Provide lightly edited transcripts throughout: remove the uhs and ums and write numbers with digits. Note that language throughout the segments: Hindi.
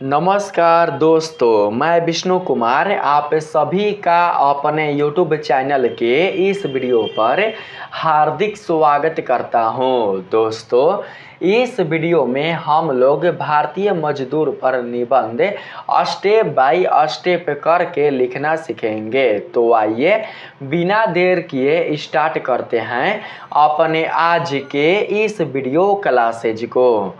नमस्कार दोस्तों, मैं विष्णु कुमार आप सभी का अपने YouTube चैनल के इस वीडियो पर हार्दिक स्वागत करता हूं। दोस्तों, इस वीडियो में हम लोग भारतीय मजदूर पर निबंध स्टेप बाय स्टेप करके लिखना सीखेंगे। तो आइए बिना देर किए स्टार्ट करते हैं अपने आज के इस वीडियो क्लासेज को।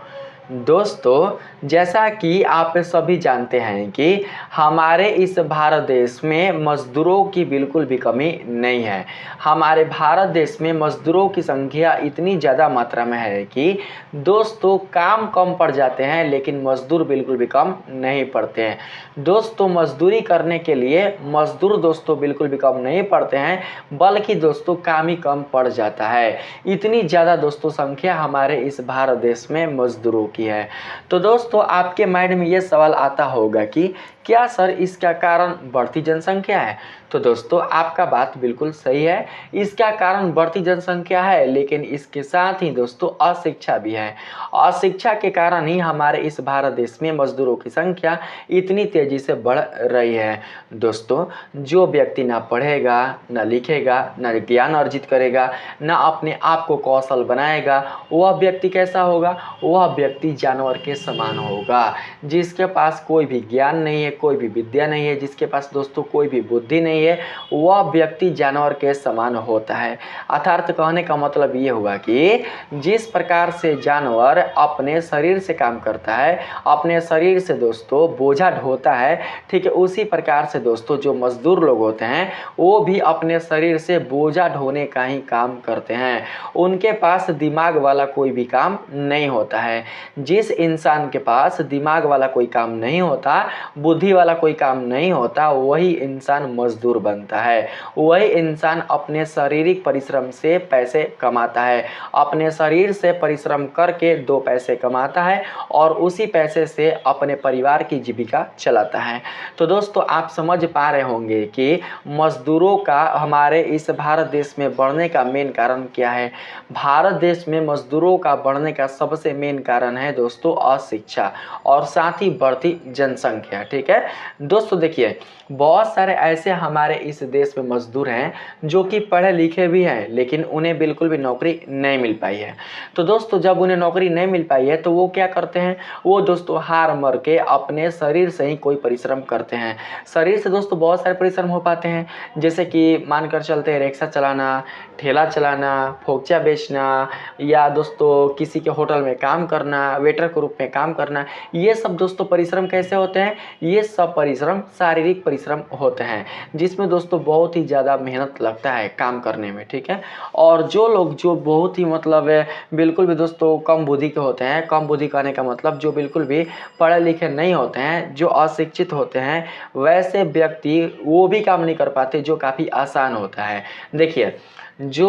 दोस्तों, जैसा कि आप सभी जानते हैं कि हमारे इस भारत देश में मज़दूरों की बिल्कुल भी कमी नहीं है। हमारे भारत देश में मज़दूरों की संख्या इतनी ज़्यादा मात्रा में है कि दोस्तों काम कम पड़ जाते हैं लेकिन मज़दूर बिल्कुल भी कम नहीं पड़ते हैं। दोस्तों, मज़दूरी करने के लिए मज़दूर दोस्तों बिल्कुल भी कम नहीं पड़ते हैं, बल्कि दोस्तों काम ही कम पड़ जाता है। इतनी ज़्यादा दोस्तों संख्या हमारे इस भारत देश में मज़दूरों की है। तो दोस्तों, आपके माइंड में ये सवाल आता होगा कि क्या सर इसका कारण बढ़ती जनसंख्या है? तो दोस्तों, आपका बात बिल्कुल सही है। इसका कारण बढ़ती जनसंख्या है, लेकिन इसके साथ ही दोस्तों अशिक्षा भी है। अशिक्षा के कारण ही हमारे इस भारत देश में मजदूरों की संख्या इतनी तेजी से बढ़ रही है। दोस्तों, जो व्यक्ति ना पढ़ेगा, ना लिखेगा, ना ज्ञान अर्जित करेगा, ना अपने आप को कौशल बनाएगा, वह व्यक्ति कैसा होगा? वह व्यक्ति जानवर के समान होगा। जिसके पास कोई भी ज्ञान नहीं है, कोई भी विद्या नहीं है, जिसके पास दोस्तों कोई भी बुद्धि नहीं है, वह व्यक्ति जानवर के समान होता है। अर्थात कहने का मतलब ये हुआ कि जिस प्रकार से जानवर अपने शरीर से काम करता है, अपने शरीर से दोस्तों बोझा ढोता है, ठीक है, उसी प्रकार से दोस्तों जो मजदूर लोग होते हैं वो भी अपने शरीर से बोझा ढोने का ही काम करते हैं। उनके पास दिमाग वाला कोई भी काम नहीं होता है। जिस इंसान के पास दिमाग वाला कोई काम नहीं होता, बुद्धि वाला कोई काम नहीं होता, वही इंसान मजदूर बनता है। वही इंसान अपने शारीरिक परिश्रम से पैसे कमाता है, अपने शरीर से परिश्रम करके 2 पैसे कमाता है और उसी पैसे से अपने परिवार की जीविका चलाता है। तो दोस्तों, आप समझ पा रहे होंगे कि मजदूरों का हमारे इस भारत देश में बढ़ने का मेन कारण क्या है। भारत देश में मजदूरों का बढ़ने का सबसे मेन कारण है दोस्तों अशिक्षा और साथ ही बढ़ती जनसंख्या। ठीक है दोस्तों, देखिए बहुत सारे ऐसे हमारे इस देश में मजदूर हैं जो कि पढ़े लिखे भी हैं, लेकिन उन्हें बिल्कुल भी नौकरी नहीं मिल पाई है। तो दोस्तों, जब उन्हें नौकरी नहीं मिल पाई है तो वो क्या करते हैं? वो दोस्तों हार मर के अपने शरीर से ही कोई परिश्रम करते हैं। शरीर से दोस्तों बहुत सारे परिश्रम हो पाते हैं, जैसे कि मानकर चलते हैं रिक्शा चलाना, ठेला चलाना, फोकचा बेचना, या दोस्तों किसी के होटल में काम करना, वेटर के रूप में काम करना। ये सब दोस्तों परिश्रम कैसे होते हैं? ये सब परिश्रम शारीरिक परिश्रम होते हैं, जिसमें दोस्तों बहुत ही ज़्यादा मेहनत लगता है काम करने में। ठीक है, और जो लोग जो बहुत ही मतलब बिल्कुल भी दोस्तों कम बुद्धि के होते हैं, कम बुद्धि कहने का मतलब जो बिल्कुल भी पढ़े लिखे नहीं होते हैं, जो अशिक्षित होते हैं, वैसे व्यक्ति वो भी काम नहीं कर पाते जो काफ़ी आसान होता है। देखिए, जो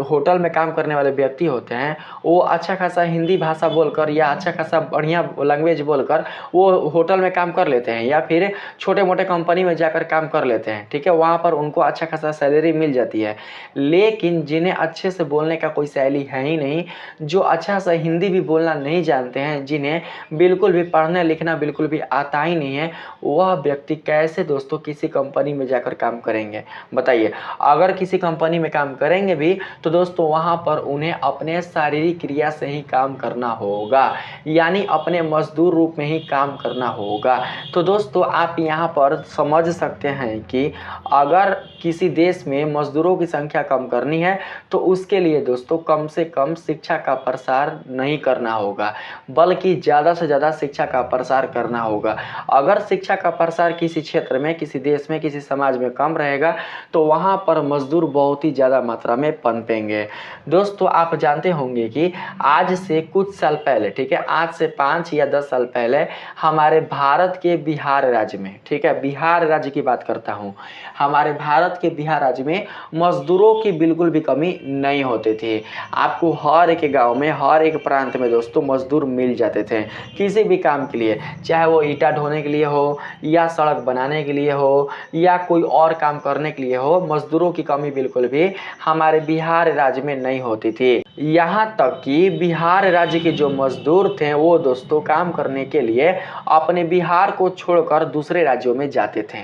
होटल में काम करने वाले व्यक्ति होते हैं वो अच्छा खासा हिंदी भाषा बोलकर या अच्छा खासा बढ़िया लैंग्वेज बोलकर वो होटल में काम कर लेते हैं, या फिर छोटे मोटे कंपनी में जाकर काम कर लेते हैं। ठीक है, वहाँ पर उनको अच्छा खासा सैलरी मिल जाती है। लेकिन जिन्हें अच्छे से बोलने का कोई शैली है ही नहीं, जो अच्छा सा हिंदी भी बोलना नहीं जानते हैं, जिन्हें बिल्कुल भी पढ़ना लिखना बिल्कुल भी आता ही नहीं है, वह व्यक्ति कैसे दोस्तों किसी कंपनी में जाकर काम करेंगे? बताइए। अगर किसी कंपनी में काम करेंगे भी तो दोस्तों वहां पर उन्हें अपने शारीरिक क्रिया से ही काम करना होगा, यानी अपने मजदूर रूप में ही काम करना होगा। तो दोस्तों, आप यहां पर समझ सकते हैं कि अगर किसी देश में मजदूरों की संख्या कम करनी है तो उसके लिए दोस्तों कम से कम शिक्षा का प्रसार नहीं करना होगा, बल्कि ज़्यादा से ज़्यादा शिक्षा का प्रसार करना होगा। अगर शिक्षा का प्रसार किसी क्षेत्र में, किसी देश में, किसी समाज में कम रहेगा तो वहाँ पर मजदूर बहुत ही ज़्यादा मात्रा में पनपेंगे। दोस्तों, आप जानते होंगे कि आज से कुछ साल पहले, ठीक है, आज से 5 या 10 साल पहले हमारे भारत के बिहार राज्य में, ठीक है, बिहार राज्य की बात करता हूँ, हमारे भारत के बिहार राज्य में मजदूरों की बिल्कुल भी कमी नहीं होती थी। आपको हर एक गांव में, हर एक प्रांत में दोस्तों मजदूर मिल जाते थे किसी भी काम के लिए, चाहे वो ईंटा ढोने के लिए हो, या सड़क बनाने के लिए हो, या कोई और काम करने के लिए हो। मजदूरों की कमी बिल्कुल भी हमारे बिहार राज्य में नहीं होती थी। यहाँ तक कि बिहार राज्य के जो मजदूर थे वो दोस्तों काम करने के लिए अपने बिहार को छोड़कर दूसरे राज्यों में जाते थे।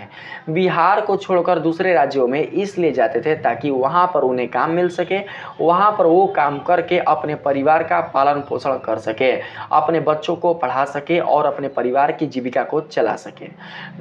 बिहार को छोड़कर दूसरे राज्यों में इसलिए जाते थे ताकि वहाँ पर उन्हें काम मिल सके, वहाँ पर वो काम करके अपने परिवार का पालन पोषण कर सके, अपने बच्चों को पढ़ा सके और अपने परिवार की जीविका को चला सके।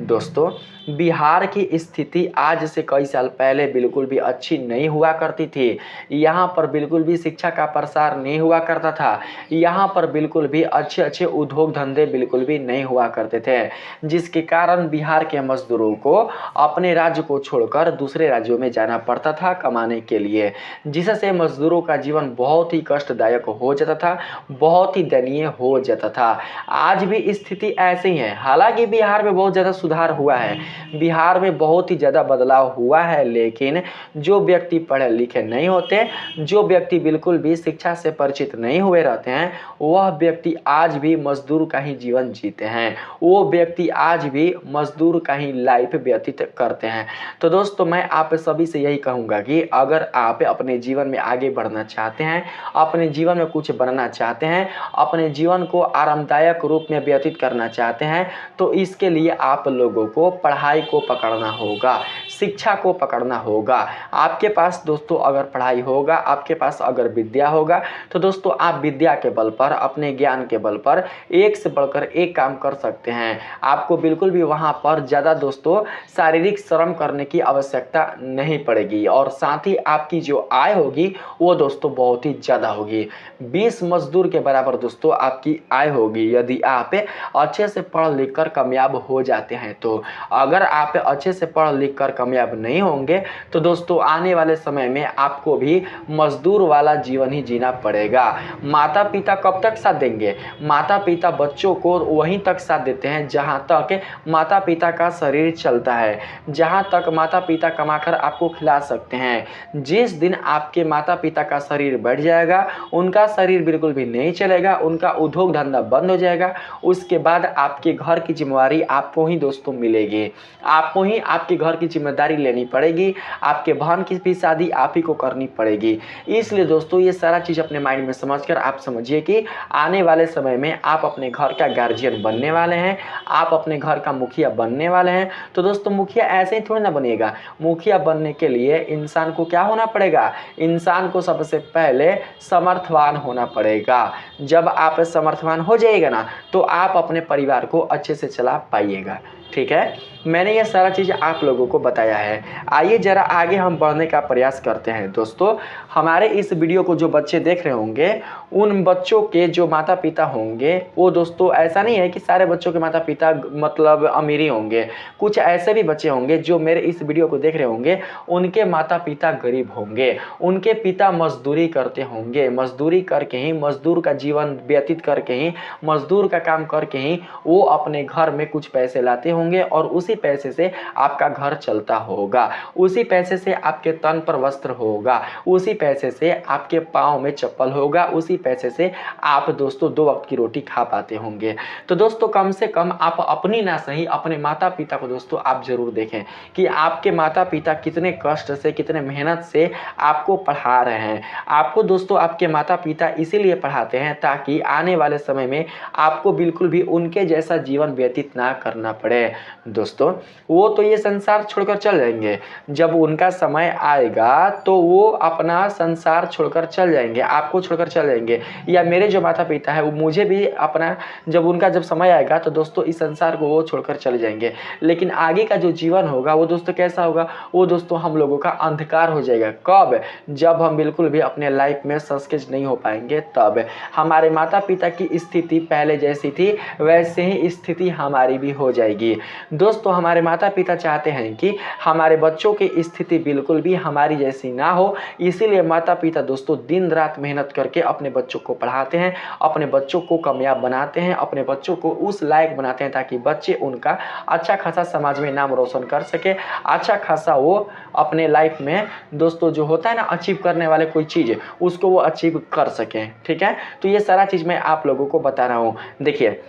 दोस्तों, बिहार की स्थिति आज से कई साल पहले बिल्कुल भी अच्छी नहीं हुआ करती थी। यहाँ पर बिल्कुल भी शिक्षा का प्रसार नहीं हुआ करता था। यहाँ पर बिल्कुल भी अच्छे अच्छे उद्योग धंधे बिल्कुल भी नहीं हुआ करते थे, जिसके कारण बिहार के मजदूरों को अपने राज्य को छोड़कर दूसरे राज्यों में जाना पड़ता था कमाने के लिए, जिससे मजदूरों का जीवन बहुत ही कष्टदायक हो जाता था, बहुत ही दयनीय हो जाता था। आज भी स्थिति ऐसी ही है। हालांकि बिहार में बहुत ज़्यादा सुधार हुआ है, बिहार में बहुत ही ज़्यादा बदलाव हुआ है, लेकिन जो व्यक्ति पढ़े लिखे नहीं होते, जो व्यक्ति बिल्कुल भी शिक्षा से परिचित नहीं हुए रहते हैं, वह व्यक्ति आज भी मजदूर का ही जीवन जीते हैं, वो व्यक्ति आज भी मजदूर का ही लाइफ व्यतीत करते हैं। तो दोस्तों, मैं आप सभी से यही कहूँगा कि अगर आप अपने जीवन में आगे बढ़ना चाहते हैं, अपने जीवन में कुछ बनना चाहते हैं, अपने जीवन को आरामदायक रूप में व्यतीत करना चाहते हैं, तो इसके लिए आप लोगों को पढ़ाई को पकड़ना होगा, शिक्षा को पकड़ना होगा। आपके पास दोस्तों अगर पढ़ाई होगा, आपके पास अगर विद्या होगा, तो दोस्तों आप विद्या के बल पर, अपने ज्ञान के बल पर एक से बढ़कर एक काम कर सकते हैं। आपको बिल्कुल भी वहाँ पर ज़्यादा दोस्तों शारीरिक श्रम करने की आवश्यकता नहीं पड़ेगी, और साथ ही आपकी जो आय होगी वो दोस्तों बहुत ही ज़्यादा होगी। 20 मजदूर के बराबर दोस्तों आपकी आय होगी यदि आप अच्छे से पढ़ लिख कर कामयाब हो जाते हैं। तो अगर आप अच्छे से पढ़ लिख कर कामयाब नहीं होंगे तो दोस्तों आने वाले समय में आपको भी मजदूर वाला जीवन ही जीना पड़ेगा। माता पिता कब तक साथ देंगे? माता पिता बच्चों को वहीं तक साथ देते हैं जहां तक माता पिता का शरीर चलता है, जहां तक माता पिता कमाकर आपको खिला सकते हैं। जिस दिन आपके माता पिता का शरीर बढ़ जाएगा, उनका शरीर बिल्कुल भी नहीं चलेगा, उनका उद्योग धंधा बंद हो जाएगा, उसके बाद आपके घर की जिम्मेवारी आपको ही दोस्तों मिलेगी। आपको ही आपके घर की जिम्मेदारी लेनी पड़ेगी, आपके बहन की भी शादी आप ही को करनी पड़ेगी। इसलिए दोस्तों ये सारा चीज़ अपने माइंड में समझकर आप समझिए कि आने वाले समय में आप अपने घर का गार्जियन बनने वाले हैं, आप अपने घर का मुखिया बनने वाले हैं। तो दोस्तों मुखिया ऐसे ही थोड़ी ना बनेगा। मुखिया बनने के लिए इंसान को क्या होना पड़ेगा? इंसान को सबसे पहले समर्थवान होना पड़ेगा। जब आप समर्थवान हो जाइएगा ना, तो आप अपने परिवार को अच्छे से चला पाइएगा। ठीक है, मैंने ये सारा चीज़ आप लोगों को बताया है। आइए ज़रा आगे हम बढ़ने का प्रयास करते हैं। दोस्तों, हमारे इस वीडियो को जो बच्चे देख रहे होंगे, उन बच्चों के जो माता पिता होंगे वो दोस्तों ऐसा नहीं है कि सारे बच्चों के माता पिता मतलब अमीरी होंगे। कुछ ऐसे भी बच्चे होंगे जो मेरे इस वीडियो को देख रहे होंगे, उनके माता पिता गरीब होंगे, उनके पिता मजदूरी करते होंगे, मजदूरी करके ही, मजदूर का जीवन व्यतीत करके ही, मजदूर का काम करके ही वो अपने घर में कुछ पैसे लाते होंगे, और उसी पैसे से आपका घर चलता होगा, उसी पैसे से आपके तन पर वस्त्र होगा, उसी पैसे से आपके पाँव में चप्पल होगा, उसी पैसे से आप दोस्तों 2 वक्त की रोटी खा पाते होंगे। तो दोस्तों कम से कम आप अपनी ना सही अपने माता पिता को दोस्तों आप जरूर देखें कि आपके माता पिता कितने कष्ट से, कितने मेहनत से आपको पढ़ा रहे हैं। आपको दोस्तों आपके माता पिता इसीलिए पढ़ाते हैं ताकि आने वाले समय में आपको बिल्कुल भी उनके जैसा जीवन व्यतीत ना करना पड़े। दोस्तों वो तो ये संसार छोड़कर चल जाएंगे, जब उनका समय आएगा तो वो अपना संसार छोड़कर चल जाएंगे, आपको छोड़कर चल जाएंगे। या मेरे जो माता पिता है वो मुझे भी अपना जब उनका जब समय आएगा तो दोस्तों इस संसार को वो छोड़कर चले जाएंगे। लेकिन आगे का जो जीवन होगा वो दोस्तों कैसा होगा? वो दोस्तों हम लोगों का अंधकार हो जाएगा। कब? जब हम बिल्कुल भी अपने लाइफ में सक्सेस नहीं हो पाएंगे तब। हमारे माता पिता की स्थिति पहले जैसी थी वैसे ही स्थिति हमारी भी हो जाएगी। दोस्तों हमारे माता पिता चाहते हैं कि हमारे बच्चों की स्थिति बिल्कुल भी हमारी जैसी ना हो, इसीलिए माता पिता दोस्तों दिन रात मेहनत करके अपने बच्चों को पढ़ाते हैं, अपने बच्चों को कामयाब बनाते हैं, अपने बच्चों को उस लायक बनाते हैं ताकि बच्चे उनका अच्छा खासा समाज में नाम रोशन कर सके, अच्छा खासा वो अपने लाइफ में दोस्तों जो होता है ना अचीव करने वाले कोई चीज़ उसको वो अचीव कर सकें। ठीक है, तो ये सारा चीज़ मैं आप लोगों को बता रहा हूँ। देखिए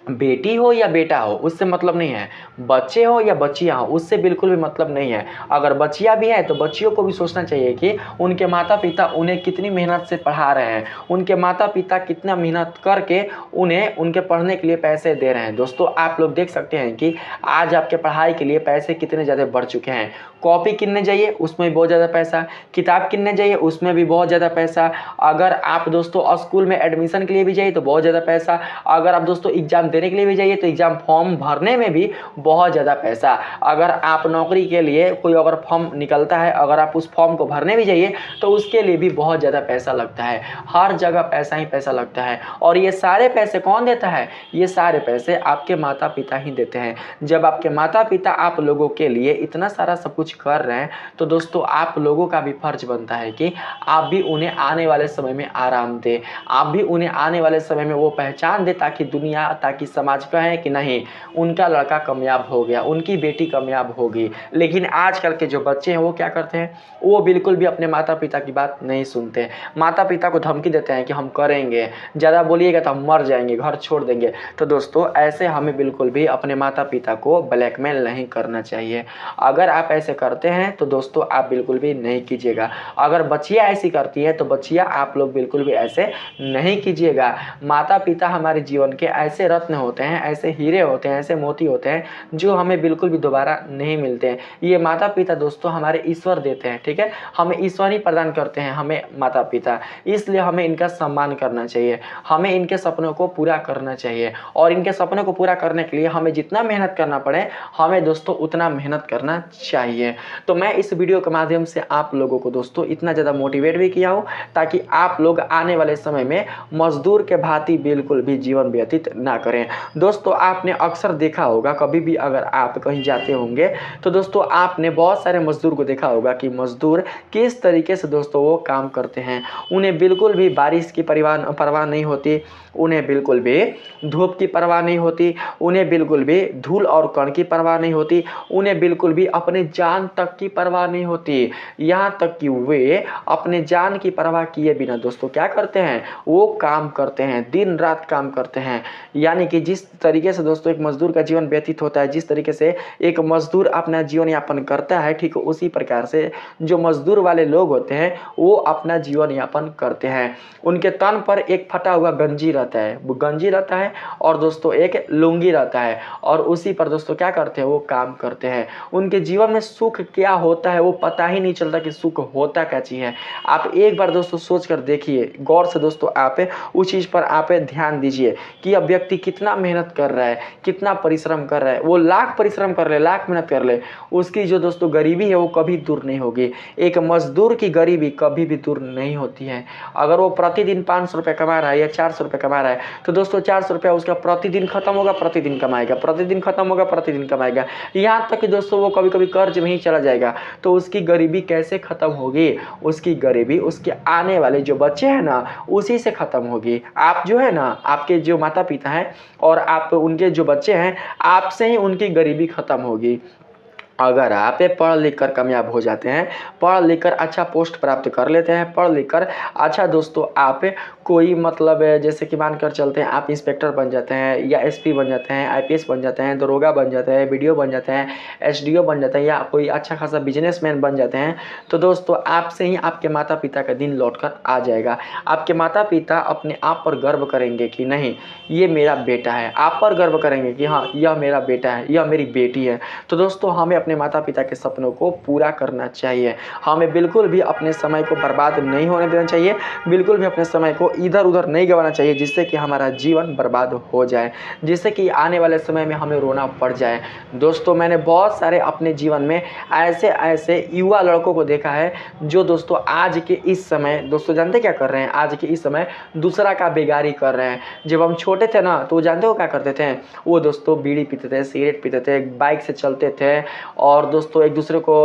बेटी हो या बेटा हो उससे मतलब नहीं है, बच्चे हो या बच्चियां हो उससे बिल्कुल भी मतलब नहीं है। अगर बच्चियां भी हैं तो बच्चियों को भी सोचना चाहिए कि उनके माता पिता उन्हें कितनी मेहनत से पढ़ा रहे हैं, उनके माता पिता कितना मेहनत करके उन्हें उनके पढ़ने के लिए पैसे दे रहे हैं। दोस्तों आप लोग देख सकते हैं कि आज आपके पढ़ाई के लिए पैसे कितने ज़्यादा बढ़ चुके हैं। कॉपी किनने जाइए उसमें भी बहुत ज़्यादा पैसा, किताब किनने जाइए उसमें भी बहुत ज़्यादा पैसा, अगर आप दोस्तों स्कूल में एडमिशन के लिए भी जाइए तो बहुत ज़्यादा पैसा, अगर आप दोस्तों एग्जाम देने के लिए भी जाइए तो एग्जाम फॉर्म भरने में भी बहुत ज़्यादा पैसा, अगर आप नौकरी के लिए कोई अगर फॉर्म निकलता है अगर आप उस फॉर्म को भरने भी जाइए तो उसके लिए भी बहुत ज़्यादा पैसा लगता है। हर जगह पैसा ही पैसा लगता है। और ये सारे पैसे कौन देता है? ये सारे पैसे आपके माता पिता ही देते हैं। जब आपके माता पिता आप लोगों के लिए इतना सारा सब कुछ कर रहे हैं तो दोस्तों आप लोगों का भी फर्ज बनता है कि आप भी उन्हें आने वाले समय में आराम दें, आप भी उन्हें आने वाले समय में वो पहचान दे, ताकि दुनिया, ताकि समाज कहे कि नहीं उनका लड़का कामयाब हो गया, उनकी बेटी कामयाब होगी। लेकिन आजकल के जो बच्चे हैं वो क्या करते हैं, वो बिल्कुल भी अपने माता पिता की बात नहीं सुनते, माता पिता को धमकी देते हैं कि हम करेंगे, ज़्यादा बोलिएगा तो हम मर जाएंगे, घर छोड़ देंगे। तो दोस्तों ऐसे हमें बिल्कुल भी अपने माता पिता को ब्लैकमेल नहीं करना चाहिए। अगर आप ऐसे करते हैं तो दोस्तों आप बिल्कुल भी नहीं कीजिएगा। अगर बच्चियाँ ऐसी करती हैं तो बच्चियाँ आप लोग बिल्कुल भी ऐसे नहीं कीजिएगा। माता पिता हमारे जीवन के ऐसे रत्न होते हैं, ऐसे हीरे होते हैं, ऐसे मोती होते हैं जो हमें बिल्कुल भी दोबारा नहीं मिलते हैं। ये माता पिता दोस्तों हमारे ईश्वर देते हैं, ठीक है, हमें ईश्वर ही प्रदान करते हैं हमें माता पिता, इसलिए हमें इनका सम्मान करना चाहिए, हमें इनके सपनों को पूरा करना चाहिए। और इनके सपनों को पूरा करने के लिए हमें जितना मेहनत करना पड़े हमें दोस्तों उतना मेहनत करना चाहिए। तो मैं इस वीडियो के माध्यम से आप लोगों को दोस्तों इतना ज़्यादा मोटिवेट भी किया हूँ ताकि आप लोग आने वाले समय में मजदूर के भांति बिल्कुल भी जीवन व्यतीत ना करें। दोस्तों आपने अक्सर देखा होगा, कभी भी अगर आप कहीं जाते होंगे तो दोस्तों आपने बहुत सारे मजदूर को देखा होगा कि मजदूर किस तरीके से दोस्तों वो काम करते हैं। उन्हें बिल्कुल भी बारिश की परवाह नहीं होती, उन्हें बिल्कुल भी धूप की परवाह नहीं होती, उन्हें बिल्कुल भी धूल और कण की परवाह नहीं होती, उन्हें बिल्कुल भी अपने जान तक की परवाह नहीं होती। यहाँ तक कि वे अपने जान की परवाह किए बिना दोस्तों क्या करते हैं, वो काम करते हैं, दिन रात काम करते हैं। यानी कि जिस तरीके से दोस्तों एक मजदूर का जीवन व्यतीत होता है, जिस तरीके से एक मजदूर अपना जीवन यापन करता है, ठीक उसी प्रकार से जो मजदूर वाले लोग होते हैं वो अपना जीवन यापन करते हैं। उनके तन पर एक फटा हुआ गंजी रहता है, वो गंजी रहता है और दोस्तों एक लुंगी रहता है, और उसी पर दोस्तों क्या करते हैं, वो काम करते हैं। उनके जीवन में सुख क्या होता है वो पता ही नहीं चलता कि सुख होता क्या चीज़ है। आप एक बार दोस्तों सोच कर देखिए, गौर से दोस्तों आप उस चीज़ पर आप ध्यान दीजिए कि अब व्यक्ति कितना मेहनत कर रहा है, कितना परिश्रम कर रहा है। वो लाख परिश्रम कर ले, लाख मेहनत कर ले, उसकी जो दोस्तों गरीबी है वो कभी दूर नहीं होगी। एक मजदूर की गरीबी कभी भी दूर नहीं होती है। अगर वो प्रतिदिन 500 रुपये कमा रहा है या 400 रुपये कमा रहा है तो दोस्तों 400 रुपया उसका प्रतिदिन खत्म होगा, प्रतिदिन कमाएगा, प्रतिदिन खत्म होगा, प्रतिदिन कमाएगा, यहाँ तक कि दोस्तों वो कभी कभी कर्ज में ही चला जाएगा। तो उसकी गरीबी कैसे खत्म होगी? उसकी गरीबी उसके आने वाले जो बच्चे हैं ना उसी से खत्म होगी। आप जो है ना, आपके जो माता पिता हैं और आप उनके जो बच्चे हैं, आपसे ही उनकी गरीबी खत्म होगी। अगर आप पढ़ लिख कर कामयाब हो जाते हैं, पढ़ लिख कर अच्छा पोस्ट प्राप्त कर लेते हैं, पढ़ लिख कर अच्छा दोस्तों आप कोई मतलब जैसे कि मान कर चलते हैं आप इंस्पेक्टर बन जाते हैं या एसपी बन जाते हैं, आईपीएस बन जाते हैं, दरोगा बन जाते हैं, बीडीओ बन जाते हैं, एसडीओ बन जाते हैं, या कोई अच्छा खासा बिजनेसमैन बन जाते हैं, तो दोस्तों आपसे ही आपके माता पिता का दिन लौट कर आ जाएगा। आपके माता पिता अपने आप पर गर्व करेंगे कि नहीं ये मेरा बेटा है, आप पर गर्व करेंगे कि हाँ यह मेरा बेटा है, यह मेरी बेटी है। तो दोस्तों हमें अपने माता पिता के सपनों को पूरा करना चाहिए। हमें बिल्कुल भी अपने समय को बर्बाद नहीं होने देना चाहिए, बिल्कुल भी अपने समय को इधर उधर नहीं गंवाना चाहिए जिससे कि हमारा जीवन बर्बाद हो जाए, जिससे कि आने वाले समय में हमें रोना पड़ जाए। दोस्तों मैंने बहुत सारे अपने जीवन में ऐसे ऐसे युवा लड़कों को देखा है जो दोस्तों आज के इस समय दोस्तों जानते क्या कर रहे हैं, आज के इस समय दूसरा का बेगारी कर रहे हैं। जब हम छोटे थे ना तो जानते हो क्या करते थे, वो दोस्तों बीड़ी पीते थे, सिगरेट पीते थे, बाइक से चलते थे, और दोस्तों एक दूसरे को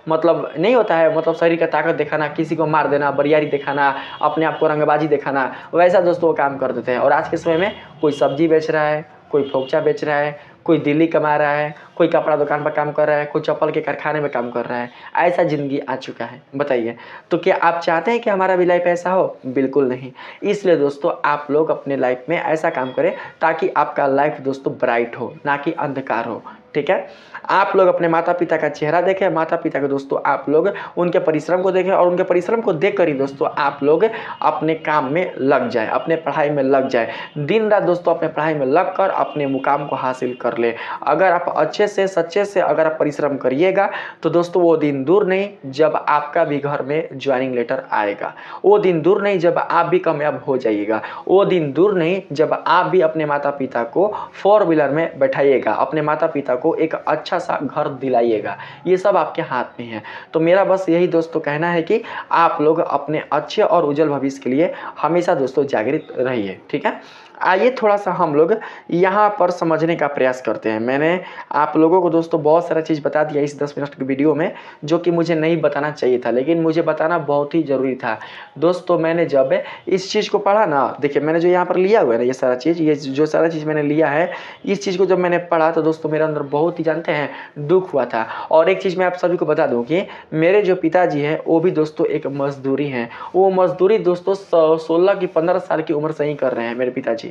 मतलब नहीं होता है, मतलब शरीर का ताकत दिखाना, किसी को मार देना, बरियारी दिखाना, अपने आप को रंगबाजी दिखाना, वैसा दोस्तों वो काम करते थे। और आज के समय में कोई सब्जी बेच रहा है, कोई फोकचा बेच रहा है, कोई दिल्ली कमा रहा है, कोई कपड़ा दुकान पर काम कर रहा है, कोई चप्पल के कारखाने में काम कर रहा है। ऐसा ज़िंदगी आ चुका है। बताइए, तो क्या आप चाहते हैं कि हमारा भी लाइफ ऐसा हो? बिल्कुल नहीं। इसलिए दोस्तों आप लोग अपने लाइफ में ऐसा काम करें ताकि आपका लाइफ दोस्तों ब्राइट हो, ना कि अंधकार हो। ठीक है, आप लोग अपने माता पिता का चेहरा देखें, माता पिता के दोस्तों आप लोग उनके परिश्रम को देखें और उनके परिश्रम को देख कर ही दोस्तों आप लोग अपने काम में लग जाएं, अपने पढ़ाई में लग जाएं। दिन रात दोस्तों अपने पढ़ाई में लग कर अपने मुकाम को हासिल कर ले। अगर आप अच्छे से सच्चे से अगर आप परिश्रम करिएगा तो दोस्तों वो दिन दूर नहीं जब आपका भी घर में ज्वाइनिंग लेटर आएगा। वो दिन दूर नहीं जब आप भी कामयाब हो जाइएगा। वो दिन दूर नहीं जब आप भी अपने माता पिता को 4 व्हीलर में बैठाइएगा, अपने माता पिता को एक अच्छा सा घर दिलाइएगा। ये सब आपके हाथ में है। तो मेरा बस यही दोस्तों कहना है कि आप लोग अपने अच्छे और उज्जवल भविष्य के लिए हमेशा दोस्तों जागृत रहिए। ठीक है, आइए थोड़ा सा हम लोग यहाँ पर समझने का प्रयास करते हैं। मैंने आप लोगों को दोस्तों बहुत सारा चीज़ बता दिया इस 10 मिनट की वीडियो में, जो कि मुझे नहीं बताना चाहिए था, लेकिन मुझे बताना बहुत ही ज़रूरी था। दोस्तों मैंने जब इस चीज़ को पढ़ा ना, देखिए मैंने जो यहाँ पर लिया हुआ है ना ये सारा चीज़, ये जो सारा चीज़ मैंने लिया है, इस चीज़ को जब मैंने पढ़ा तो दोस्तों मेरे अंदर बहुत ही जानते हैं दुख हुआ था। और एक चीज़ मैं आप सभी को बता दूँ कि मेरे जो पिताजी हैं वो भी दोस्तों एक मजदूरी हैं। वो मजदूरी दोस्तों 16 की 15 साल की उम्र से ही कर रहे हैं मेरे पिताजी।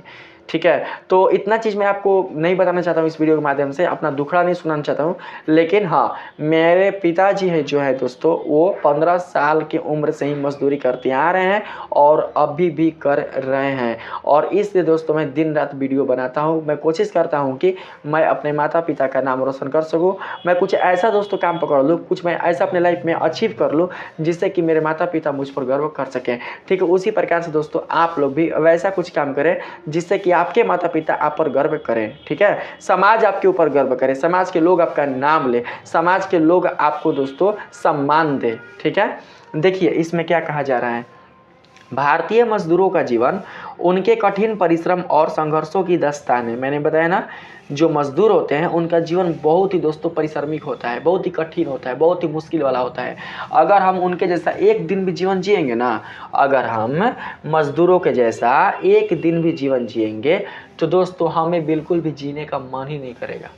ठीक है, तो इतना चीज़ मैं आपको नहीं बताना चाहता हूँ इस वीडियो के माध्यम से, अपना दुखड़ा नहीं सुनाना चाहता हूँ, लेकिन हाँ मेरे पिताजी है जो है दोस्तों वो 15 साल की उम्र से ही मजदूरी करते आ रहे हैं और अभी भी कर रहे हैं। और इसलिए दोस्तों मैं दिन रात वीडियो बनाता हूँ। मैं कोशिश करता हूँ कि मैं अपने माता पिता का नाम रोशन कर सकूँ। मैं कुछ ऐसा दोस्तों काम पकड़ लूँ, कुछ मैं ऐसा अपने लाइफ में अचीव कर लूँ जिससे कि मेरे माता पिता मुझ पर गर्व कर सकें। ठीक है, उसी प्रकार से दोस्तों आप लोग भी वैसा कुछ काम करें जिससे कि आपके माता पिता आप पर गर्व करें। ठीक है, समाज आपके ऊपर गर्व करे, समाज के लोग आपका नाम ले, समाज के लोग आपको दोस्तों सम्मान दे। ठीक है, देखिए इसमें क्या कहा जा रहा है, भारतीय मजदूरों का जीवन उनके कठिन परिश्रम और संघर्षों की दास्तान है। मैंने बताया ना, जो मजदूर होते हैं उनका जीवन बहुत ही दोस्तों परिश्रमिक होता है, बहुत ही कठिन होता है, बहुत ही मुश्किल वाला होता है। अगर हम उनके जैसा एक दिन भी जीवन जिएंगे ना, अगर हम मजदूरों के जैसा एक दिन भी जीवन जिएंगे तो दोस्तों हमें बिल्कुल भी जीने का मन ही नहीं करेगा,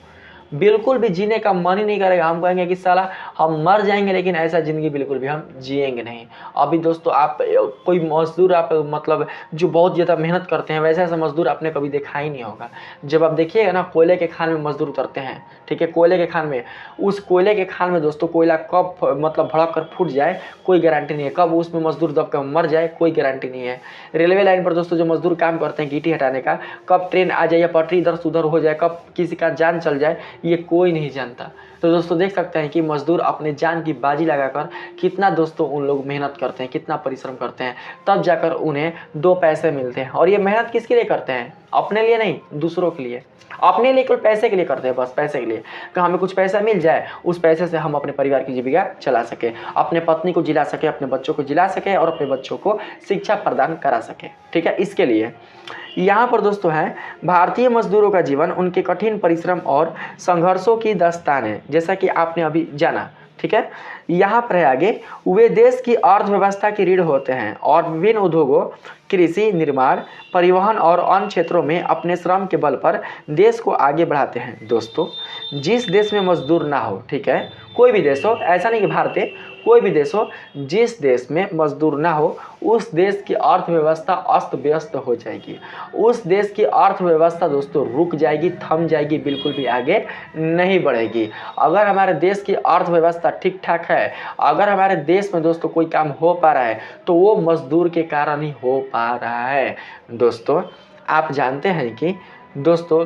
बिल्कुल भी जीने का मन ही नहीं करेगा। हम कहेंगे कि साला हम मर जाएंगे, लेकिन ऐसा ज़िंदगी बिल्कुल भी हम जिएंगे नहीं। अभी दोस्तों आप कोई मजदूर आप मतलब जो बहुत ज़्यादा मेहनत करते हैं, वैसा ऐसा मजदूर आपने कभी देखा ही नहीं होगा। जब आप देखिएगा ना कोयले के खान में मजदूर उतरते हैं, ठीक है, कोयले के खान में, उस कोयले के खान में दोस्तों कोयला कब मतलब भड़क कर फूट जाए कोई गारंटी नहीं है, कब उसमें मजदूर दब कर मर जाए कोई गारंटी नहीं है। रेलवे लाइन पर दोस्तों जो मजदूर काम करते हैं गिट्टी हटाने का, कब ट्रेन आ जाए या पटरी इधर से उधर हो जाए, कब किसी का जान चल जाए, ये कोई नहीं जानता। तो दोस्तों देख सकते हैं कि मजदूर अपने जान की बाजी लगाकर कितना दोस्तों उन लोग मेहनत करते हैं, कितना परिश्रम करते हैं, तब जाकर उन्हें 2 पैसे मिलते हैं। और ये मेहनत किसके लिए करते हैं? अपने लिए नहीं, दूसरों के लिए। अपने लिए केवल पैसे के लिए करते हैं, बस पैसे के लिए कि हमें कुछ पैसा मिल जाए, उस पैसे से हम अपने परिवार की जीविका चला सके, अपने पत्नी को जिला सके, अपने बच्चों को जिला सके और अपने बच्चों को शिक्षा प्रदान करा सके। ठीक है, इसके लिए यहाँ पर दोस्तों है भारतीय मजदूरों का जीवन उनके कठिन परिश्रम और संघर्षों की दास्तान है, जैसा कि आपने अभी जाना। ठीक है, यहाँ पर आगे वे देश की अर्थव्यवस्था की रीढ़ होते हैं और विभिन्न उद्योगों, कृषि, निर्माण, परिवहन और अन्य क्षेत्रों में अपने श्रम के बल पर देश को आगे बढ़ाते हैं। दोस्तों जिस देश में मजदूर ना हो, ठीक है, कोई भी देश हो, ऐसा नहीं कि भारत, कोई भी देश हो, जिस देश में मजदूर ना हो उस देश की अर्थव्यवस्था अस्त व्यस्त हो जाएगी। उस देश की अर्थव्यवस्था दोस्तों रुक जाएगी, थम जाएगी, बिल्कुल भी आगे नहीं बढ़ेगी। अगर हमारे देश की अर्थव्यवस्था ठीक ठाक है, अगर हमारे देश में दोस्तों कोई काम हो पा रहा है तो वो मजदूर के कारण ही हो पा रहा है। दोस्तों आप जानते हैं कि दोस्तों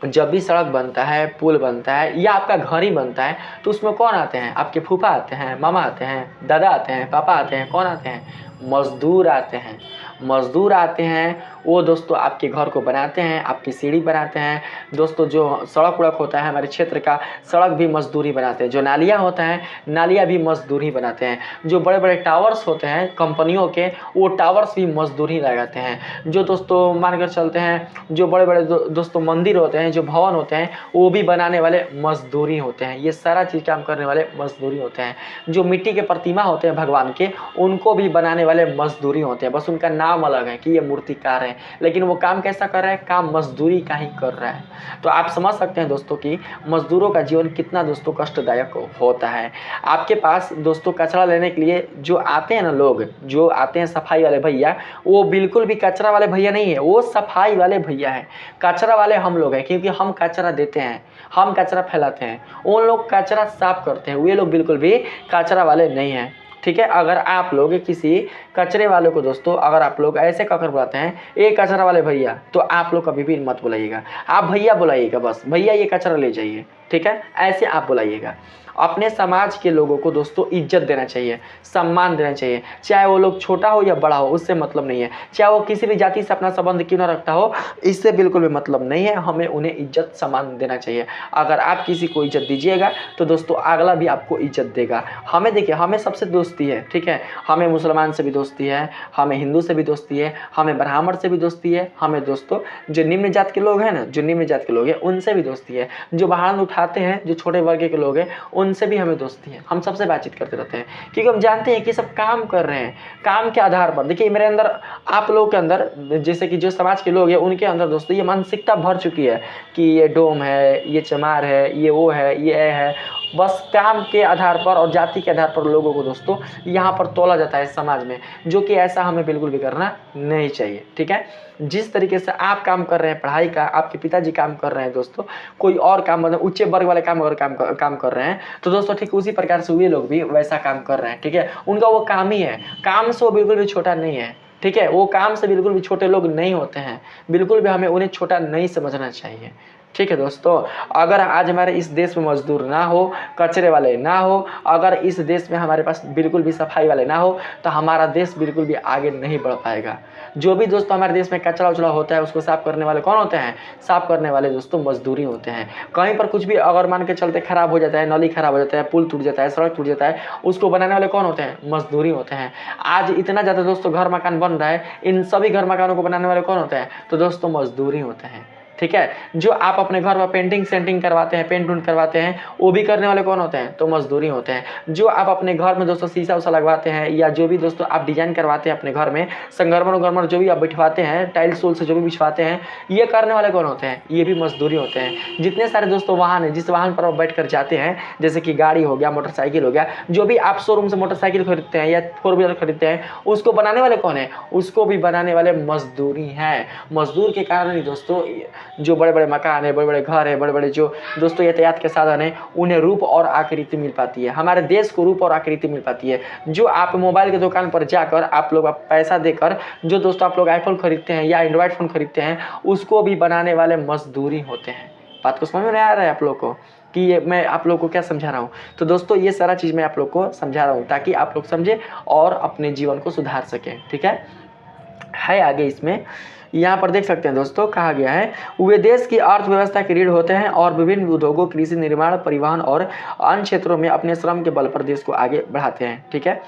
जब भी सड़क बनता है, पुल बनता है या आपका घर ही बनता है तो उसमें कौन आते हैं? आपके फूफा आते हैं, मामा आते हैं, दादा आते हैं, पापा आते हैं, कौन आते हैं? मजदूर आते हैं। मजदूर आते हैं, वो दोस्तों आपके घर को बनाते हैं, आपकी सीढ़ी बनाते हैं। दोस्तों जो सड़क उड़क होता है हमारे क्षेत्र का, सड़क भी मजदूरी बनाते हैं। जो नालियाँ होता है, नालियाँ भी मजदूरी बनाते हैं। जो बड़े बड़े टावर्स होते हैं कंपनियों के, वो टावर्स भी मजदूरी लगाते हैं। जो दोस्तों मानकर चलते हैं, जो बड़े बड़े दोस्तों मंदिर होते हैं, जो भवन होते हैं, वो भी बनाने वाले मजदूरी होते हैं। ये सारा चीज़ काम करने वाले मजदूरी होते हैं। जो मिट्टी के प्रतिमा होते हैं भगवान के, उनको भी बनाने वाले मजदूरी होते हैं, बस उनका नाम अलग है कि ये मूर्तिकार रहे हैं, लेकिन वो काम कैसा कर रहा है, काम मजदूरी का ही कर रहा है। तो आप समझ सकते हैं दोस्तों कि मजदूरों का जीवन कितना दोस्तों कष्टदायक होता है। आपके पास दोस्तों कचरा लेने के लिए जो आते हैं ना लोग, जो आते हैं सफाई वाले भैया, वो बिल्कुल भी कचरा वाले भैया नहीं है, वो सफाई वाले भैया हैं। कचरा वाले हम लोग हैं, क्योंकि हम कचरा देते हैं, हम कचरा फैलाते हैं, उन लोग कचरा साफ करते हैं, वे लोग बिल्कुल भी कचरा वाले नहीं हैं। ठीक है, अगर आप लोग किसी कचरे वाले को दोस्तों, अगर आप लोग ऐसे कहकर बुलाते हैं ए कचरा वाले भैया, तो आप लोग कभी भी मत बुलाइएगा, आप भैया बुलाइएगा, बस भैया ये कचरा ले जाइए। ठीक है, ऐसे आप बुलाइएगा। अपने समाज के लोगों को दोस्तों इज्जत देना चाहिए, सम्मान देना चाहिए, चाहे वो लोग छोटा हो या बड़ा हो, उससे मतलब नहीं है, चाहे वो किसी भी जाति से अपना संबंध क्यों ना रखता हो, इससे बिल्कुल भी मतलब नहीं है। हमें उन्हें इज्जत सम्मान देना चाहिए। अगर आप किसी को इज्जत दीजिएगा तो दोस्तों अगला भी आपको इज्जत देगा। हमें देखिए, हमें सबसे दोस्ती है, ठीक है, हमें मुसलमान से भी दोस्ती है, हमें हिंदू से भी दोस्ती है, हमें ब्राह्मण से भी दोस्ती है, हमें दोस्तों जो निम्न जात के लोग हैं ना, जो निम्न जात के लोग हैं उनसे भी दोस्ती है, जो बाहर उठाते हैं, जो छोटे वर्ग के लोग हैं उनसे भी हमें दोस्ती है। हम सबसे बातचीत करते रहते हैं, क्योंकि हम जानते हैं कि सब काम कर रहे हैं, काम के आधार पर। देखिए मेरे अंदर, आप लोगों के अंदर, जैसे कि जो समाज के लोग हैं उनके अंदर दोस्तों ये मानसिकता भर चुकी है कि ये डोम है, ये चमार है, ये वो है, ये है। बस काम के आधार पर और जाति के आधार पर लोगों को दोस्तों यहाँ पर तोला जाता है समाज में, जो कि ऐसा हमें बिल्कुल भी करना नहीं चाहिए। ठीक है, जिस तरीके से आप काम कर रहे हैं पढ़ाई का, आपके पिताजी काम कर रहे हैं दोस्तों, कोई और काम मतलब उच्च वर्ग वाले काम अगर काम कर रहे हैं तो दोस्तों ठीक उसी प्रकार से वे लोग भी वैसा काम कर रहे हैं। ठीक है, उनका वो काम ही है, काम से वो बिल्कुल भी छोटा नहीं है। ठीक है, वो काम से बिल्कुल भी छोटे लोग नहीं होते हैं, बिल्कुल भी हमें उन्हें छोटा नहीं समझना चाहिए। ठीक है दोस्तों, अगर आज हमारे इस देश में मजदूर ना हो, कचरे वाले ना हो, अगर इस देश में हमारे पास बिल्कुल भी सफाई वाले ना हो, तो हमारा देश बिल्कुल भी आगे नहीं बढ़ पाएगा। जो भी दोस्तों हमारे देश में कचरा उचरा होता है उसको साफ करने वाले कौन होते हैं, साफ करने वाले दोस्तों मजदूरी होते हैं। कहीं पर कुछ भी अगर मान के चलते खराब हो जाता है, नली खराब हो जाता है, पुल टूट जाता है, सड़क टूट जाता है, उसको बनाने वाले कौन होते हैं, मजदूरी होते हैं। आज इतना ज़्यादा दोस्तों घर मकान बन रहा है, इन सभी घर मकानों को बनाने वाले कौन होते हैं, तो दोस्तों मजदूरी होते हैं। ठीक है, जो आप अपने घर में पेंटिंग सेंटिंग करवाते हैं, पेंट उंट करवाते हैं, वो भी करने वाले कौन होते हैं, तो मजदूरी होते हैं। जो आप अपने घर में दोस्तों शीशा उसा लगवाते हैं, या जो भी दोस्तों आप डिजाइन करवाते हैं अपने घर में, संगमरमर उंगमरमर जो भी आप बिठवाते हैं, टाइल्स उल्स जो भी बिछवाते हैं, ये करने वाले कौन होते हैं, ये भी मजदूरी होते हैं। जितने सारे दोस्तों वाहन है, जिस वाहन पर आप बैठ कर जाते हैं, जैसे कि गाड़ी हो गया, मोटरसाइकिल हो गया, जो भी आप शोरूम से मोटरसाइकिल खरीदते हैं या 4 व्हीलर खरीदते हैं, उसको बनाने वाले कौन है, उसको भी बनाने वाले मजदूरी हैं। मजदूर के कारण ही दोस्तों जो बड़े बड़े मकान है, बड़े बड़े घर है, बड़े बड़े जो दोस्तों यातायात के साधन है, उन्हें रूप और आकृति मिल पाती है, हमारे देश को रूप और आकृति मिल पाती है। जो आप मोबाइल के दुकान पर जाकर आप लोग पैसा देकर जो दोस्तों आप लोग आईफोन खरीदते हैं या एंड्रॉइड फ़ोन खरीदते हैं, उसको भी बनाने वाले मजदूरी होते हैं। बात को समझ में नहीं आ रहा है आप लोग को कि ये मैं आप लोग को क्या समझा रहा हूँ? तो दोस्तों ये सारा चीज़ मैं आप लोग को समझा रहा हूँ ताकि आप लोग समझें और अपने जीवन को सुधार सकें। ठीक है आगे इसमें यहाँ पर देख सकते हैं दोस्तों, कहा गया है वे देश की अर्थव्यवस्था की रीढ़ होते हैं और विभिन्न उद्योगों, कृषि, निर्माण, परिवहन और अन्य क्षेत्रों में अपने श्रम के बल पर देश को आगे बढ़ाते हैं। ठीक है,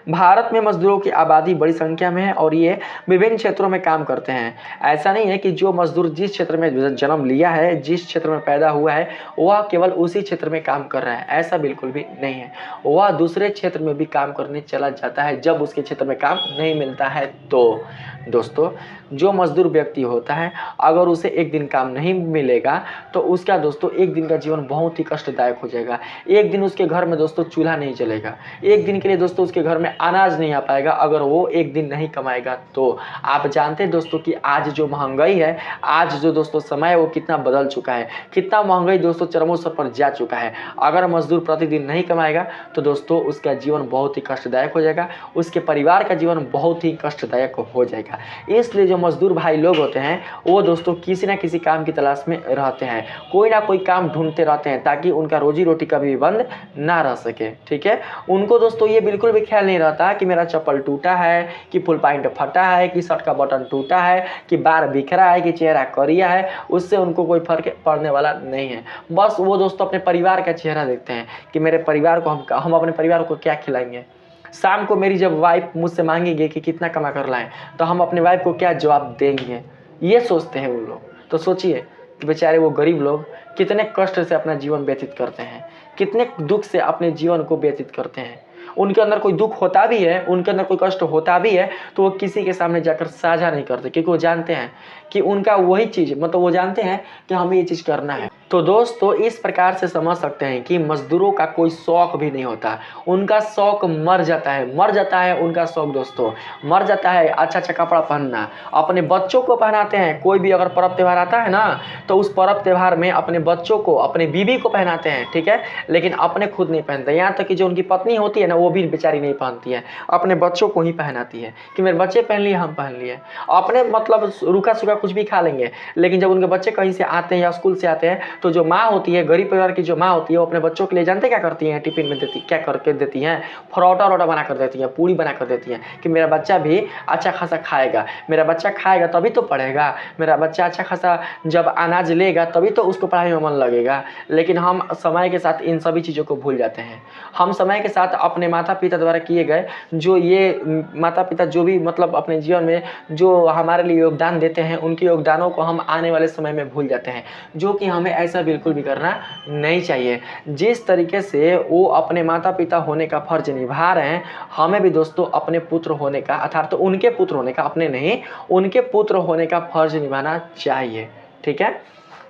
भारत में मजदूरों की आबादी बड़ी संख्या में है और ये विभिन्न क्षेत्रों में काम करते हैं। ऐसा नहीं है कि जो मजदूर जिस क्षेत्र में जन्म लिया है, जिस क्षेत्र में पैदा हुआ है, वह केवल उसी क्षेत्र में काम कर रहा है, ऐसा बिल्कुल भी नहीं है। वह दूसरे क्षेत्र में भी काम करने चला जाता है जब उसके क्षेत्र में काम नहीं मिलता है। तो दोस्तों जो मजदूर व्यक्ति होता है, अगर उसे एक दिन काम नहीं मिलेगा तो उसका दोस्तों एक दिन का जीवन बहुत ही कष्टदायक हो जाएगा। एक दिन उसके घर में दोस्तों चूल्हा नहीं जलेगा, एक दिन के लिए दोस्तों उसके घर में अनाज नहीं आ पाएगा अगर वो एक दिन नहीं कमाएगा। तो आप जानते हैं दोस्तों कि आज जो महंगाई है, आज जो दोस्तों समय है, वो कितना बदल चुका है, कितना महंगाई दोस्तों चरमों पर जा चुका है। अगर मजदूर प्रतिदिन नहीं कमाएगा तो दोस्तों उसका जीवन बहुत ही कष्टदायक हो जाएगा, उसके परिवार का जीवन बहुत ही कष्टदायक हो जाएगा। इसलिए जो मजदूर भाई लोग होते हैं वो दोस्तों किसी ना किसी काम की तलाश में रहते हैं, कोई ना कोई काम ढूंढते रहते हैं ताकि उनका रोजी रोटी कभी भी बंद ना रह सके। ठीक है, उनको दोस्तों ये बिल्कुल भी ख्याल नहीं रहता कि मेरा चप्पल टूटा है, कि फुल पैंट फटा है, कि शर्ट का बटन टूटा है, कि बार बिखरा है, कि चेहरा करिया है, उससे उनको कोई फर्क पड़ने वाला नहीं है। बस वो दोस्तों अपने परिवार का चेहरा देखते हैं कि मेरे परिवार को हम अपने परिवार को क्या खिलाएंगे। शाम को मेरी जब वाइफ मुझसे मांगेगी कि कितना कमा कर लाएं तो हम अपने वाइफ को क्या जवाब देंगे, ये सोचते हैं वो लोग। तो सोचिए कि बेचारे वो गरीब लोग कितने कष्ट से अपना जीवन व्यतीत करते हैं, कितने दुख से अपने जीवन को व्यतीत करते हैं। उनके अंदर कोई दुख होता भी है, उनके अंदर कोई कष्ट होता भी है, तो वो किसी के सामने जाकर साझा नहीं करते, क्योंकि वो जानते हैं कि उनका वही चीज़, मतलब वो जानते हैं कि हमें ये चीज़ करना है। तो दोस्तों इस प्रकार से समझ सकते हैं कि मजदूरों का कोई शौक भी नहीं होता, उनका शौक मर जाता है उनका शौक दोस्तों, मर जाता है। अच्छा अच्छा कपड़ा पहनना, अपने बच्चों को पहनाते हैं, कोई भी अगर पर्व त्यौहार आता है ना, तो उस पर्व त्यौहार में अपने बच्चों को, अपने बीवी को पहनाते हैं, ठीक है, लेकिन अपने खुद नहीं पहनते। यहाँ तक कि जो उनकी पत्नी होती है ना, वो भी बेचारी नहीं पहनती है, अपने बच्चों को ही पहनाती है कि मेरे बच्चे पहन लिए, हम पहन लिए। अपने मतलब रूखा सूखा कुछ भी खा लेंगे, लेकिन जब उनके बच्चे कहीं से आते हैं या स्कूल से आते हैं, तो जो माँ होती है, गरीब परिवार की जो माँ होती है, वो अपने बच्चों के लिए जानते क्या करती हैं, टिफिन में देती, क्या करके देती हैं, परोठा वरोठा बना कर देती हैं, पूरी बना कर देती हैं कि मेरा बच्चा भी अच्छा खासा खाएगा, मेरा बच्चा खाएगा तभी तो पढ़ेगा, मेरा बच्चा अच्छा खासा जब अनाज लेगा तभी तो उसको पढ़ाई में मन लगेगा। लेकिन हम समय के साथ इन सभी चीज़ों को भूल जाते हैं। हम समय के साथ अपने माता पिता द्वारा किए गए जो ये माता पिता जो भी मतलब अपने जीवन में जो हमारे लिए योगदान देते हैं, उनके योगदानों को हम आने वाले समय में भूल जाते हैं, जो कि हमें ऐसा बिल्कुल भी करना नहीं चाहिए। जिस तरीके से वो अपने माता पिता होने का फर्ज निभा रहे हैं, हमें भी दोस्तों अपने पुत्र होने का, अर्थात तो उनके पुत्र होने का, अपने नहीं उनके पुत्र होने का फर्ज निभाना चाहिए, ठीक है।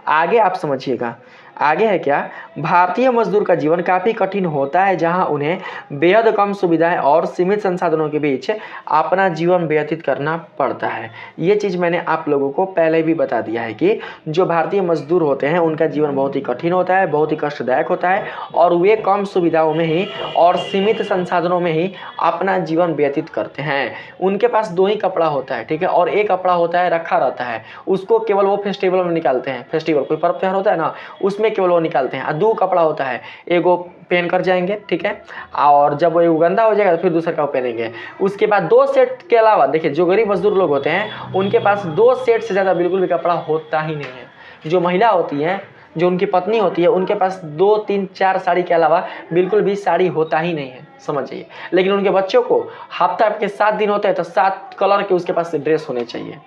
आगे आप समझिएगा, आगे है क्या, भारतीय मजदूर का जीवन काफ़ी कठिन होता है, जहां उन्हें बेहद कम सुविधाएं और सीमित संसाधनों के बीच अपना जीवन व्यतीत करना पड़ता है। ये चीज़ मैंने आप लोगों को पहले भी बता दिया है कि जो भारतीय मजदूर होते हैं उनका जीवन बहुत ही कठिन होता है, बहुत ही कष्टदायक होता है, और वे कम सुविधाओं में ही और सीमित संसाधनों में ही अपना जीवन व्यतीत करते हैं। उनके पास दो ही कपड़ा होता है, ठीक है, और एक कपड़ा होता है रखा रहता है, उसको केवल वो फेस्टिवल में निकालते हैं, फेस्टिवल कोई पर्व त्यौहार होता है ना, उसमें केवल वो निकालते हैं। और दो कपड़ा होता है, एगो पहन कर जाएंगे, ठीक है, और जब वो गंदा हो जाएगा तो फिर दूसरा का पहनेंगे। उसके बाद दो सेट के अलावा देखिए, जो गरीब मजदूर लोग होते हैं उनके पास दो सेट से ज़्यादा बिल्कुल भी कपड़ा होता ही नहीं है। जो महिला होती है, जो उनकी पत्नी होती है, उनके पास 2 3 4 साड़ी के अलावा बिल्कुल भी साड़ी होता ही नहीं है, समझिए। लेकिन उनके बच्चों को हफ्ता के 7 दिन होते हैं तो 7 कलर के उसके पास ड्रेस होने चाहिए।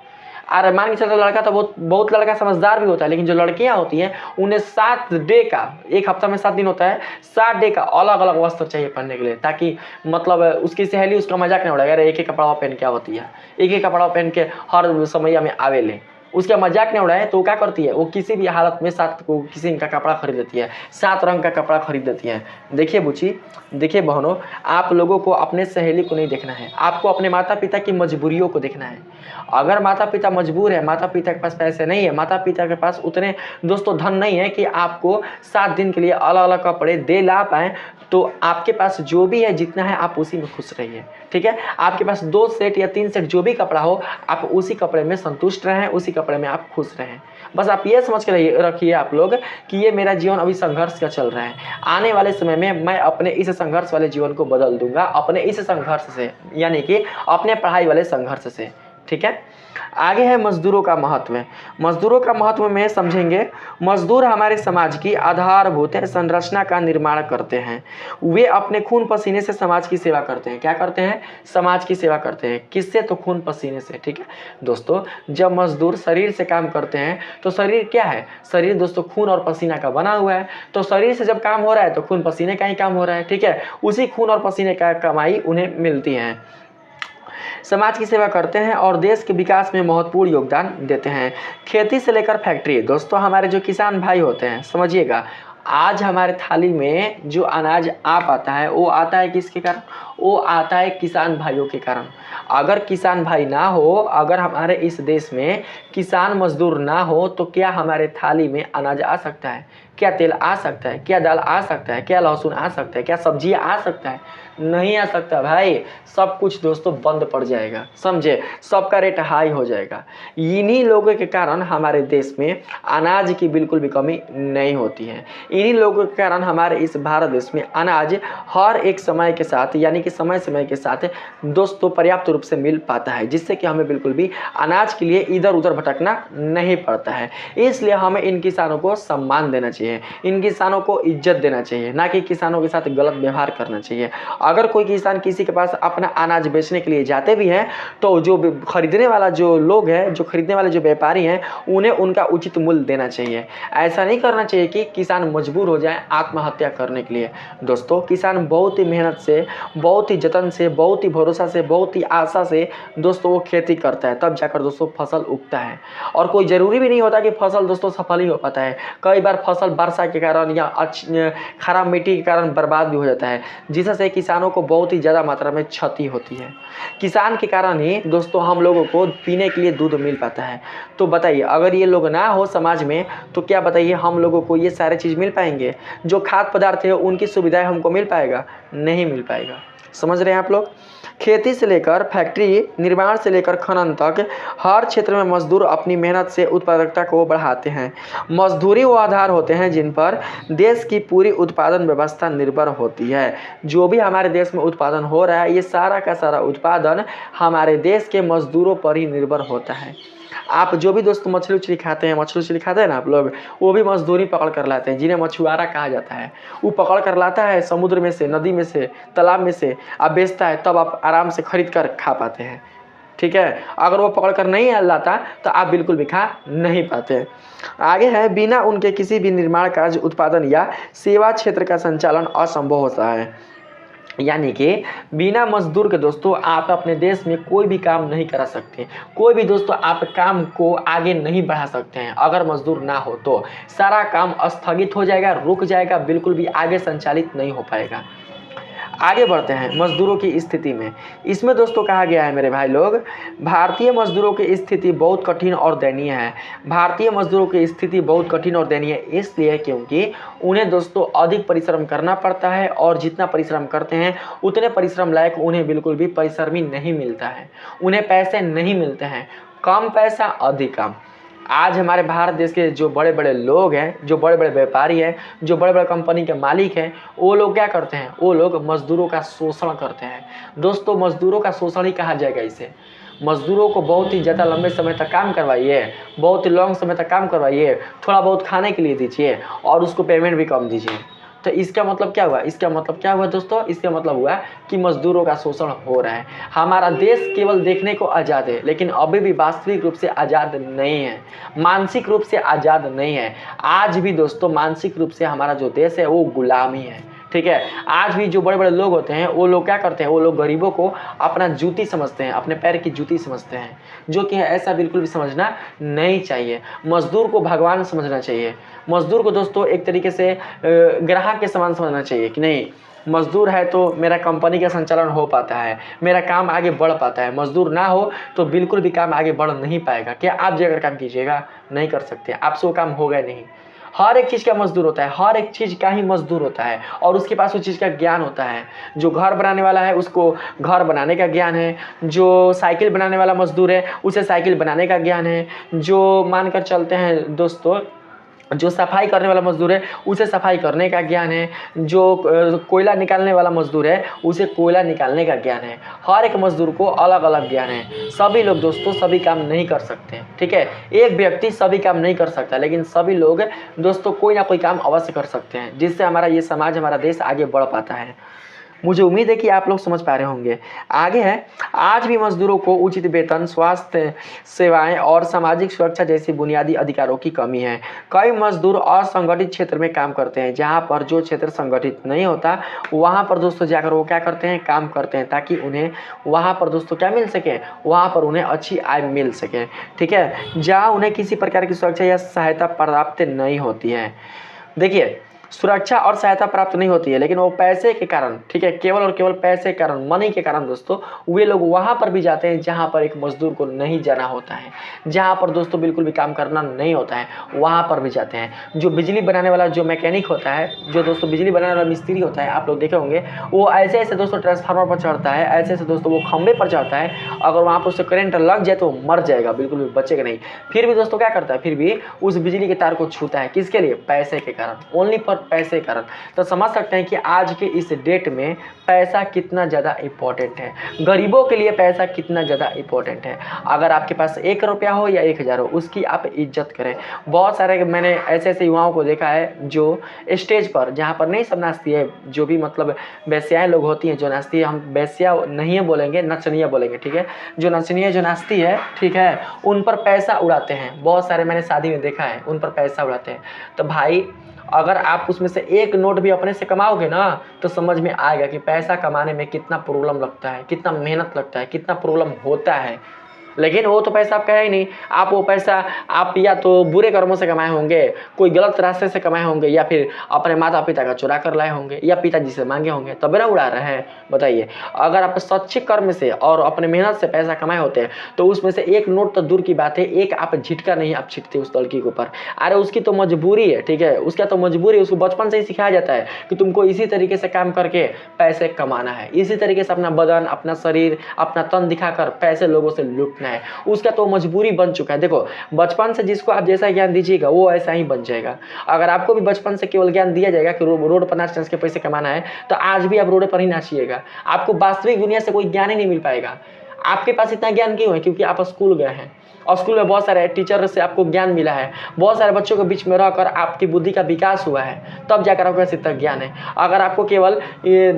अरे मान के चलते लड़का तो बहुत लड़का समझदार भी होता है, लेकिन जो लड़कियां होती हैं उन्हें 7 डे का, एक हफ्ता में 7 दिन होता है, 7 डे का अलग अलग वस्त्र चाहिए पहनने के लिए, ताकि मतलब उसकी सहेली उसका मजाक नहीं उड़ाएगा, अरे एक ही कपड़ा पहन क्या होती है, एक ही कपड़ा पहन के हर समय में आवे ले, उसका मजाक नहीं उड़ाए तो क्या करती है, वो किसी भी हालत में 7 को किसी का कपड़ा खरीद देती है, 7 रंग का कपड़ा खरीद देती है। देखिए बुची, देखिए बहनों, आप लोगों को अपने सहेली को नहीं देखना है, आपको अपने माता पिता की मजबूरियों को देखना है। अगर माता पिता मजबूर है, माता पिता के पास पैसे नहीं है, माता पिता के पास उतने दोस्तों धन नहीं है कि आपको 7 दिन के लिए अलग अलग कपड़े दे ला पाएँ, तो आपके पास जो भी है जितना है आप उसी में खुश रहिए, ठीक है। आपके पास 2 सेट या 3 सेट जो भी कपड़ा हो, आप उसी कपड़े में संतुष्ट रहें, उसी कपड़े में आप खुश रहें। बस आप ये समझ के रखिए आप लोग कि ये मेरा जीवन अभी संघर्ष का चल रहा है, आने वाले समय में मैं अपने इस संघर्ष वाले जीवन को बदल दूंगा, अपने इस संघर्ष से, यानी कि अपने पढ़ाई वाले संघर्ष से, ठीक है। आगे है मजदूरों का महत्व। मजदूरों का महत्व में समझेंगे, मजदूर हमारे समाज की आधारभूत संरचना का निर्माण करते हैं। वे अपने खून पसीने से समाज की सेवा करते हैं। क्या करते हैं? समाज की सेवा करते हैं। किससे? तो खून पसीने से, ठीक है दोस्तों। जब मजदूर शरीर से काम करते हैं तो शरीर क्या है? शरीर दोस्तों खून और पसीना का बना हुआ है, तो शरीर से जब काम हो रहा है तो खून पसीने का ही काम हो रहा है, ठीक है। उसी खून और पसीने का कमाई उन्हें मिलती है। समाज की सेवा करते हैं और देश के विकास में महत्वपूर्ण योगदान देते हैं। खेती से लेकर फैक्ट्री, दोस्तों हमारे जो किसान भाई होते हैं, समझिएगा, आज हमारे थाली में जो अनाज आ पाता है वो आता है किसके कारण? वो आता है किसान भाइयों के कारण। अगर किसान भाई ना हो, अगर हमारे इस देश में किसान मजदूर ना हो, तो क्या हमारे थाली में अनाज आ सकता है? क्या तेल आ सकता है? क्या दाल आ सकता है? क्या लहसुन आ सकता है? क्या सब्जियां आ सकता है? नहीं आ सकता भाई। सब कुछ दोस्तों बंद पड़ जाएगा, समझे। सबका रेट हाई हो जाएगा। इन्हीं लोगों के कारण हमारे देश में अनाज की बिल्कुल भी कमी नहीं होती है। इन्हीं लोगों के कारण हमारे इस भारत देश में अनाज हर एक समय के साथ, यानी कि समय समय के साथ दोस्तों पर्याप्त रूप से मिल पाता है, जिससे कि हमें बिल्कुल भी अनाज के लिए इधर उधर भटकना नहीं पड़ता है। इसलिए हमें इन किसानों को सम्मान देना चाहिए। चाहिए, इन किसानों को इज्जत देना चाहिए, ना कि किसानों के साथ गलत व्यवहार करना चाहिए। अगर कोई किसान किसी के पास अपना अनाज बेचने के लिए जाते भी हैं तो जो खरीदने वाला जो लोग हैं, जो खरीदने वाले जो व्यापारी हैं, उन्हें उनका उचित मूल्य देना चाहिए। ऐसा नहीं करना चाहिए कि किसान मजबूर हो जाए आत्महत्या करने के लिए। दोस्तों किसान बहुत ही मेहनत से, बहुत ही जतन से, बहुत ही भरोसा से, बहुत ही आशा से दोस्तों वो खेती करता है, तब जाकर दोस्तों फसल उगता है। और कोई ज़रूरी भी नहीं होता कि फसल दोस्तों सफल ही हो पाता है। कई बार फसल वर्षा के कारण या खराब मिट्टी के कारण बर्बाद भी हो जाता है, जिससे किसानों को बहुत ही ज़्यादा मात्रा में क्षति होती है। किसान के कारण ही दोस्तों हम लोगों को पीने के लिए दूध मिल पाता है। तो बताइए अगर ये लोग ना हो समाज में तो क्या बताइए हम लोगों को ये सारे चीज़ मिल पाएंगे? जो खाद्य पदार्थ है उनकी सुविधाएं हमको मिल पाएगा? नहीं मिल पाएगा। समझ रहे हैं आप लोग? खेती से लेकर फैक्ट्री निर्माण से लेकर खनन तक हर क्षेत्र में मजदूर अपनी मेहनत से उत्पादकता को बढ़ाते हैं। मजदूरी वो आधार होते हैं जिन पर देश की पूरी उत्पादन व्यवस्था निर्भर होती है। जो भी हमारे देश में उत्पादन हो रहा है ये सारा का सारा उत्पादन हमारे देश के मजदूरों पर ही निर्भर होता है। आप जो भी दोस्तों मछली उछली खाते हैं, मछली उछली खाते हैं ना आप लोग, वो भी मजदूरी पकड़ कर लाते हैं, जिन्हें मछुआरा कहा जाता है। वो पकड़ कर लाता है समुद्र में से, नदी में से, तालाब में से, आप बेचता है, तब आप आराम से खरीद कर खा पाते हैं। ठीक है, अगर वो पकड़ कर नहीं लाता तो आप बिल्कुल भी खा नहीं पाते। आगे है, बिना उनके किसी भी निर्माण कार्य, उत्पादन या सेवा क्षेत्र का संचालन असंभव होता है। यानी कि बिना मजदूर के दोस्तों आप अपने देश में कोई भी काम नहीं करा सकते, कोई भी दोस्तों आप काम को आगे नहीं बढ़ा सकते हैं। अगर मजदूर ना हो तो सारा काम स्थगित हो जाएगा, रुक जाएगा, बिल्कुल भी आगे संचालित नहीं हो पाएगा। आगे बढ़ते हैं मजदूरों की स्थिति में। इसमें दोस्तों कहा गया है मेरे भाई लोग, भारतीय मजदूरों की स्थिति बहुत कठिन और दयनीय है। भारतीय मजदूरों की स्थिति बहुत कठिन और दयनीय इसलिए क्योंकि उन्हें दोस्तों अधिक परिश्रम करना पड़ता है, और जितना परिश्रम करते हैं उतने परिश्रम लायक उन्हें बिल्कुल भी परिश्रमी नहीं मिलता है। उन्हें पैसे नहीं मिलते हैं, कम पैसा अधिक काम। आज हमारे भारत देश के जो बड़े बड़े लोग हैं, जो बड़े बड़े व्यापारी हैं, जो बड़े बड़े कंपनी के मालिक हैं, वो लोग क्या करते हैं? वो लोग मजदूरों का शोषण करते हैं। दोस्तों मजदूरों का शोषण ही कहा जाएगा इसे। मजदूरों को बहुत ही ज़्यादा लंबे समय तक काम करवाइए, बहुत ही लॉन्ग समय तक काम करवाइए, थोड़ा बहुत खाने के लिए दीजिए और उसको पेमेंट भी कम दीजिए। तो इसका मतलब क्या हुआ? इसका मतलब क्या हुआ दोस्तों? इसका मतलब हुआ कि मजदूरों का शोषण हो रहा है। हमारा देश केवल देखने को आज़ाद है, लेकिन अभी भी वास्तविक रूप से आज़ाद नहीं है, मानसिक रूप से आज़ाद नहीं है। आज भी दोस्तों मानसिक रूप से हमारा जो देश है वो गुलामी है। ठीक है, आज भी जो बड़े बड़े लोग होते हैं वो लोग क्या करते हैं? वो लोग गरीबों को अपना जूती समझते हैं, अपने पैर की जूती समझते हैं, जो कि ऐसा बिल्कुल भी समझना नहीं चाहिए। मजदूर को भगवान समझना चाहिए। मजदूर को दोस्तों एक तरीके से ग्राहक के समान समझना चाहिए कि नहीं, मजदूर है तो मेरा कंपनी का संचालन हो पाता है, मेरा काम आगे बढ़ पाता है। मजदूर ना हो तो बिल्कुल भी काम आगे बढ़ नहीं पाएगा। क्या आप जाकर काम कीजिएगा? नहीं कर सकते, आपसे वो काम होगा नहीं। हर एक चीज़ का मजदूर होता है, हर एक चीज़ का ही मजदूर होता है, और उसके पास उस चीज़ का ज्ञान होता है। जो घर बनाने वाला है उसको घर बनाने का ज्ञान है, जो साइकिल बनाने वाला मजदूर है उसे साइकिल बनाने का ज्ञान है, जो मानकर चलते हैं दोस्तों जो सफाई करने वाला मजदूर है उसे सफाई करने का ज्ञान है, जो कोयला निकालने वाला मजदूर है उसे कोयला निकालने का ज्ञान है। हर एक मजदूर को अलग अलग ज्ञान है। सभी लोग दोस्तों सभी काम नहीं कर सकते। ठीक है, एक व्यक्ति सभी काम नहीं कर सकता, लेकिन सभी लोग दोस्तों कोई ना कोई काम अवश्य कर सकते हैं, जिससे हमारा ये समाज, हमारा देश आगे बढ़ पाता है। मुझे उम्मीद है कि आप लोग समझ पा रहे होंगे। आगे है, आज भी मजदूरों को उचित वेतन, स्वास्थ्य सेवाएं और सामाजिक सुरक्षा जैसी बुनियादी अधिकारों की कमी है। कई मजदूर असंगठित क्षेत्र में काम करते हैं, जहां पर जो क्षेत्र संगठित नहीं होता वहां पर दोस्तों जाकर वो क्या करते हैं? काम करते हैं, ताकि उन्हें वहां पर दोस्तों क्या मिल सके? वहां पर उन्हें अच्छी आय मिल सके। ठीक है, जहाँ उन्हें किसी प्रकार की सुरक्षा या सहायता प्राप्त नहीं होती है। देखिए, सुरक्षा और सहायता प्राप्त नहीं होती है, लेकिन वो पैसे के कारण, ठीक है, केवल और केवल पैसे के कारण, मनी के कारण दोस्तों वे लोग वहाँ पर भी जाते हैं जहाँ पर एक मजदूर को नहीं जाना होता है, जहाँ पर दोस्तों बिल्कुल भी काम करना नहीं होता है, वहाँ पर भी जाते हैं। जो बिजली बनाने वाला जो मैकेनिक होता है, जो दोस्तों बिजली बनाने वाला मिस्त्री होता है, आप लोग देखे होंगे, वो ऐसे ऐसे दोस्तों ट्रांसफार्मर पर चढ़ता है, ऐसे ऐसे दोस्तों वो खंभे पर चढ़ता है। अगर वहाँ पर उससे करंट लग जाए तो मर जाएगा, बिल्कुल भी बचेगा नहीं। फिर भी दोस्तों क्या करता है? फिर भी उस बिजली के तार को छूता है। किसके लिए? पैसे के कारण, ओनली फॉर पैसे के कारण। तो समझ सकते हैं कि आज के इस डेट में पैसा कितना ज़्यादा इम्पोर्टेंट है, गरीबों के लिए पैसा कितना ज़्यादा इम्पोर्टेंट है। अगर आपके पास 1 रुपया हो या 1000 हो, उसकी आप इज्जत करें। बहुत सारे मैंने ऐसे ऐसे युवाओं को देखा है जो स्टेज पर, जहाँ पर नहीं सब नाचती है, जो भी मतलब वैश्याएँ लोग होती हैं जो नाचती है, हम वैश्या नहीं बोलेंगे, नचनिया बोलेंगे, ठीक है। जो नचनिया जो नाचती है, ठीक है, उन पर पैसा उड़ाते हैं। बहुत सारे मैंने शादी में देखा है, उन पर पैसा उड़ाते हैं। तो भाई अगर आप उसमें से एक नोट भी अपने से कमाओगे ना, तो समझ में आएगा कि पैसा कमाने में कितना प्रॉब्लम लगता है, कितना मेहनत लगता है, कितना प्रॉब्लम होता है। लेकिन वो तो पैसा आपका है ही नहीं। आप वो पैसा आप या तो बुरे कर्मों से कमाए होंगे, कोई गलत रास्ते से कमाए होंगे, या फिर अपने माता पिता का चुरा कर लाए होंगे, या पिताजी से मांगे होंगे, तब ना उड़ा रहे हैं। बताइए, अगर आप सच्चे कर्म से और अपने मेहनत से पैसा कमाए होते हैं तो उसमें से एक नोट तो दूर की बात है, एक आप झिटका नहीं आप छिटते उस लड़की के ऊपर। अरे उसकी तो मजबूरी है, ठीक है, उसका तो मजबूरी है। उसको बचपन से ही सिखाया जाता है कि तुमको इसी तरीके से काम करके पैसे कमाना है, इसी तरीके से अपना बदन, अपना शरीर, अपना तन दिखाकर पैसे लोगों से लूटना है। उसका तो मजबूरी बन चुका है। देखो, बचपन से जिसको आप जैसा ज्ञान दीजिएगा वो ऐसा ही बन जाएगा। अगर आपको भी बचपन से केवल ज्ञान दिया जाएगा कि रोड पर नाच नाच के पैसे कमाना है, तो आज भी आप रोड पर ही नाचिएगा। आपको वास्तविक दुनिया से कोई ज्ञान ही नहीं मिल पाएगा। आपके पास इतना ज्ञान क्यों है? क्योंकि आप स्कूल गए हैं और स्कूल में बहुत सारे टीचर से आपको ज्ञान मिला है, बहुत सारे बच्चों के बीच में रहकर आपकी बुद्धि का विकास हुआ है, तब जाकर आपके पास इतना ज्ञान है। अगर आपको केवल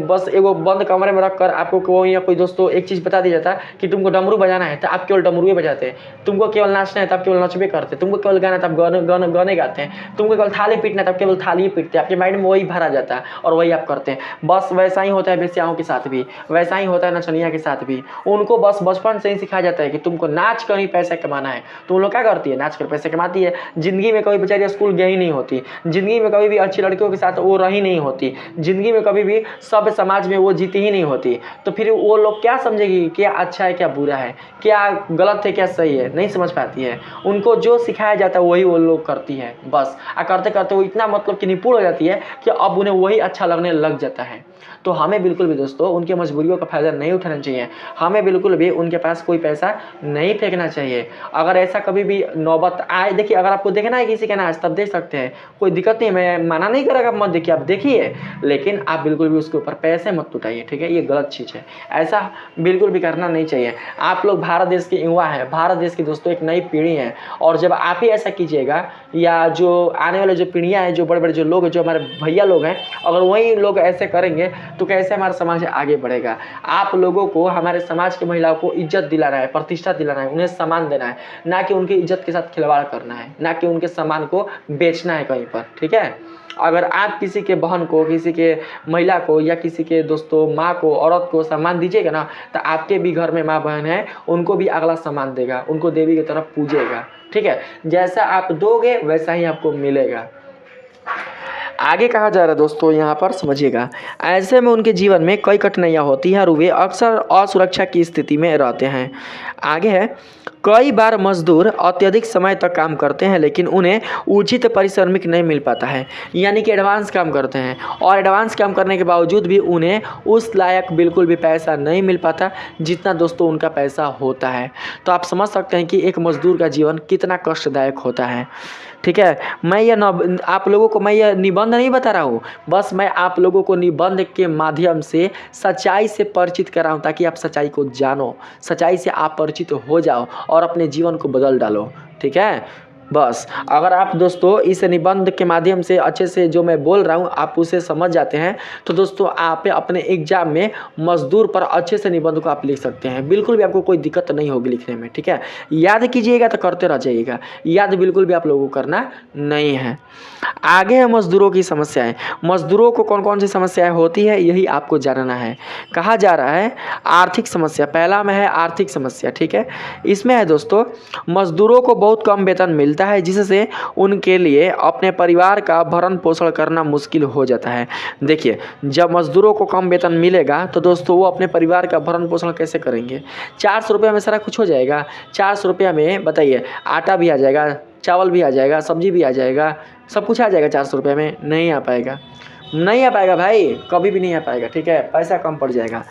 बस एगो बंद कमरे में रखकर आपको कोई या कोई दोस्तों एक चीज़ बता दिया जाता कि तुमको डमरू बजाना है, तो आप केवल डमरू बजाते। तुमको केवल नाचना है तो आप केवल नचबे करते। तुमको केवल गाना है तो आप गाने गाते हैं। तुमको केवल थाली पीटना है तब केवल थाली पीटते। आपके माइंड में वही भरा जाता है और वही आप करते हैं। बस वैसा ही होता है वेश्याओं के साथ भी, वैसा ही होता है नचनिया के साथ भी। उनको बस बचपन से ही सिखाया जाता है कि तुमको नाच कर ही पैसा कमाना है। तो उन लोग क्या करती है? नाच कर पैसे कमाती है। जिंदगी में कभी बेचारी स्कूल गई नहीं होती, जिंदगी में कभी भी अच्छी लड़कियों के साथ वो रही नहीं होती, जिंदगी में कभी भी सब समाज में वो जीती ही नहीं होती। तो फिर वो लोग क्या समझेगी क्या अच्छा है क्या बुरा है, क्या गलत है क्या सही है? नहीं समझ पाती है। उनको जो सिखाया जाता है वही वो लोग करती है बस। करते करते वो इतना मतलब कि निपुण हो जाती है कि अब उन्हें वही अच्छा लगने लग जाता है। तो हमें बिल्कुल भी दोस्तों उनके मजबूरियों का फ़ायदा नहीं उठाना चाहिए। हमें बिल्कुल भी उनके पास कोई पैसा नहीं फेंकना चाहिए। अगर ऐसा कभी भी नौबत आए, देखिए अगर आपको देखना है किसी का नाच तब देख सकते हैं, कोई दिक्कत नहीं, मैं मना नहीं करेगा मत देखिए, आप देखिए, लेकिन आप बिल्कुल भी उसके ऊपर पैसे मत उठाइए, ठीक है? ये गलत चीज़ है, ऐसा बिल्कुल भी करना नहीं चाहिए। आप लोग भारत देश के युवा हैं, भारत देश की दोस्तों एक नई पीढ़ी है, और जब आप ही ऐसा कीजिएगा या जो आने वाले जो पीढ़ियाँ हैं, जो बड़े बड़े जो लोग हैं, जो हमारे भैया लोग हैं, अगर वही लोग ऐसे करेंगे तो कैसे हमारा समाज आगे बढ़ेगा? आप लोगों को हमारे समाज की महिलाओं को इज्जत दिलाना है, प्रतिष्ठा दिलाना है, उन्हें सम्मान देना है, ना कि उनकी इज्जत के साथ खिलवाड़ करना है, ना कि उनके सम्मान को बेचना है कहीं पर, ठीक है? अगर आप किसी के बहन को, किसी के महिला को, या किसी के दोस्तों माँ को, औरत को सम्मान दीजिएगा ना, तो आपके भी घर में माँ बहन है, उनको भी अगला सम्मान देगा, उनको देवी की तरफ पूजेगा, ठीक है? जैसा आप दोगे वैसा ही आपको मिलेगा। आगे कहा जा रहा है दोस्तों, यहाँ पर समझिएगा, ऐसे में उनके जीवन में कई कठिनाइयाँ होती हैं और वे अक्सर असुरक्षा की स्थिति में रहते हैं। आगे है, कई बार मजदूर अत्यधिक समय तक काम करते हैं लेकिन उन्हें उचित पारिश्रमिक नहीं मिल पाता है, यानी कि एडवांस काम करते हैं और एडवांस काम करने के बावजूद भी उन्हें उस लायक बिल्कुल भी पैसा नहीं मिल पाता जितना दोस्तों उनका पैसा होता है। तो आप समझ सकते हैं कि एक मजदूर का जीवन कितना कष्टदायक होता है, ठीक है? आप लोगों को मैं यह निबंध नहीं बता रहा हूँ, बस मैं आप लोगों को निबंध के माध्यम से सच्चाई से परिचित कराऊँ, ताकि आप सच्चाई को जानो, सच्चाई से आप परिचित हो जाओ और अपने जीवन को बदल डालो, ठीक है? बस अगर आप दोस्तों इस निबंध के माध्यम से अच्छे से जो मैं बोल रहा हूँ आप उसे समझ जाते हैं, तो दोस्तों आप अपने एग्जाम में मजदूर पर अच्छे से निबंध को आप लिख सकते हैं, बिल्कुल भी आपको कोई दिक्कत नहीं होगी लिखने में, ठीक है? याद कीजिएगा तो करते रह जाइएगा, याद बिल्कुल भी आप लोगों को करना नहीं है। आगे है मजदूरों की समस्याएं। मजदूरों को कौन कौन सी समस्याएं होती है यही आपको जानना है। कहा जा रहा है आर्थिक समस्या, पहला में है आर्थिक समस्या, ठीक है? इसमें है दोस्तों, मजदूरों को बहुत कम वेतन मिलता है जिससे उनके लिए अपने परिवार का भरण पोषण करना मुश्किल हो जाता है। देखिए, जब मजदूरों को कम वेतन मिलेगा तो दोस्तों वो अपने परिवार का भरण पोषण कैसे करेंगे? 400 रुपये में सारा कुछ हो जाएगा? 400 रुपये में बताइए, आटा भी आ जाएगा, चावल भी आ जाएगा, सब्जी भी आ जाएगा, सब कुछ आ जाएगा 400 रुपये में? नहीं आ पाएगा, नहीं आ पाएगा भाई, कभी भी नहीं आ पाएगा, ठीक है? पैसा कम पड़ जाएगा।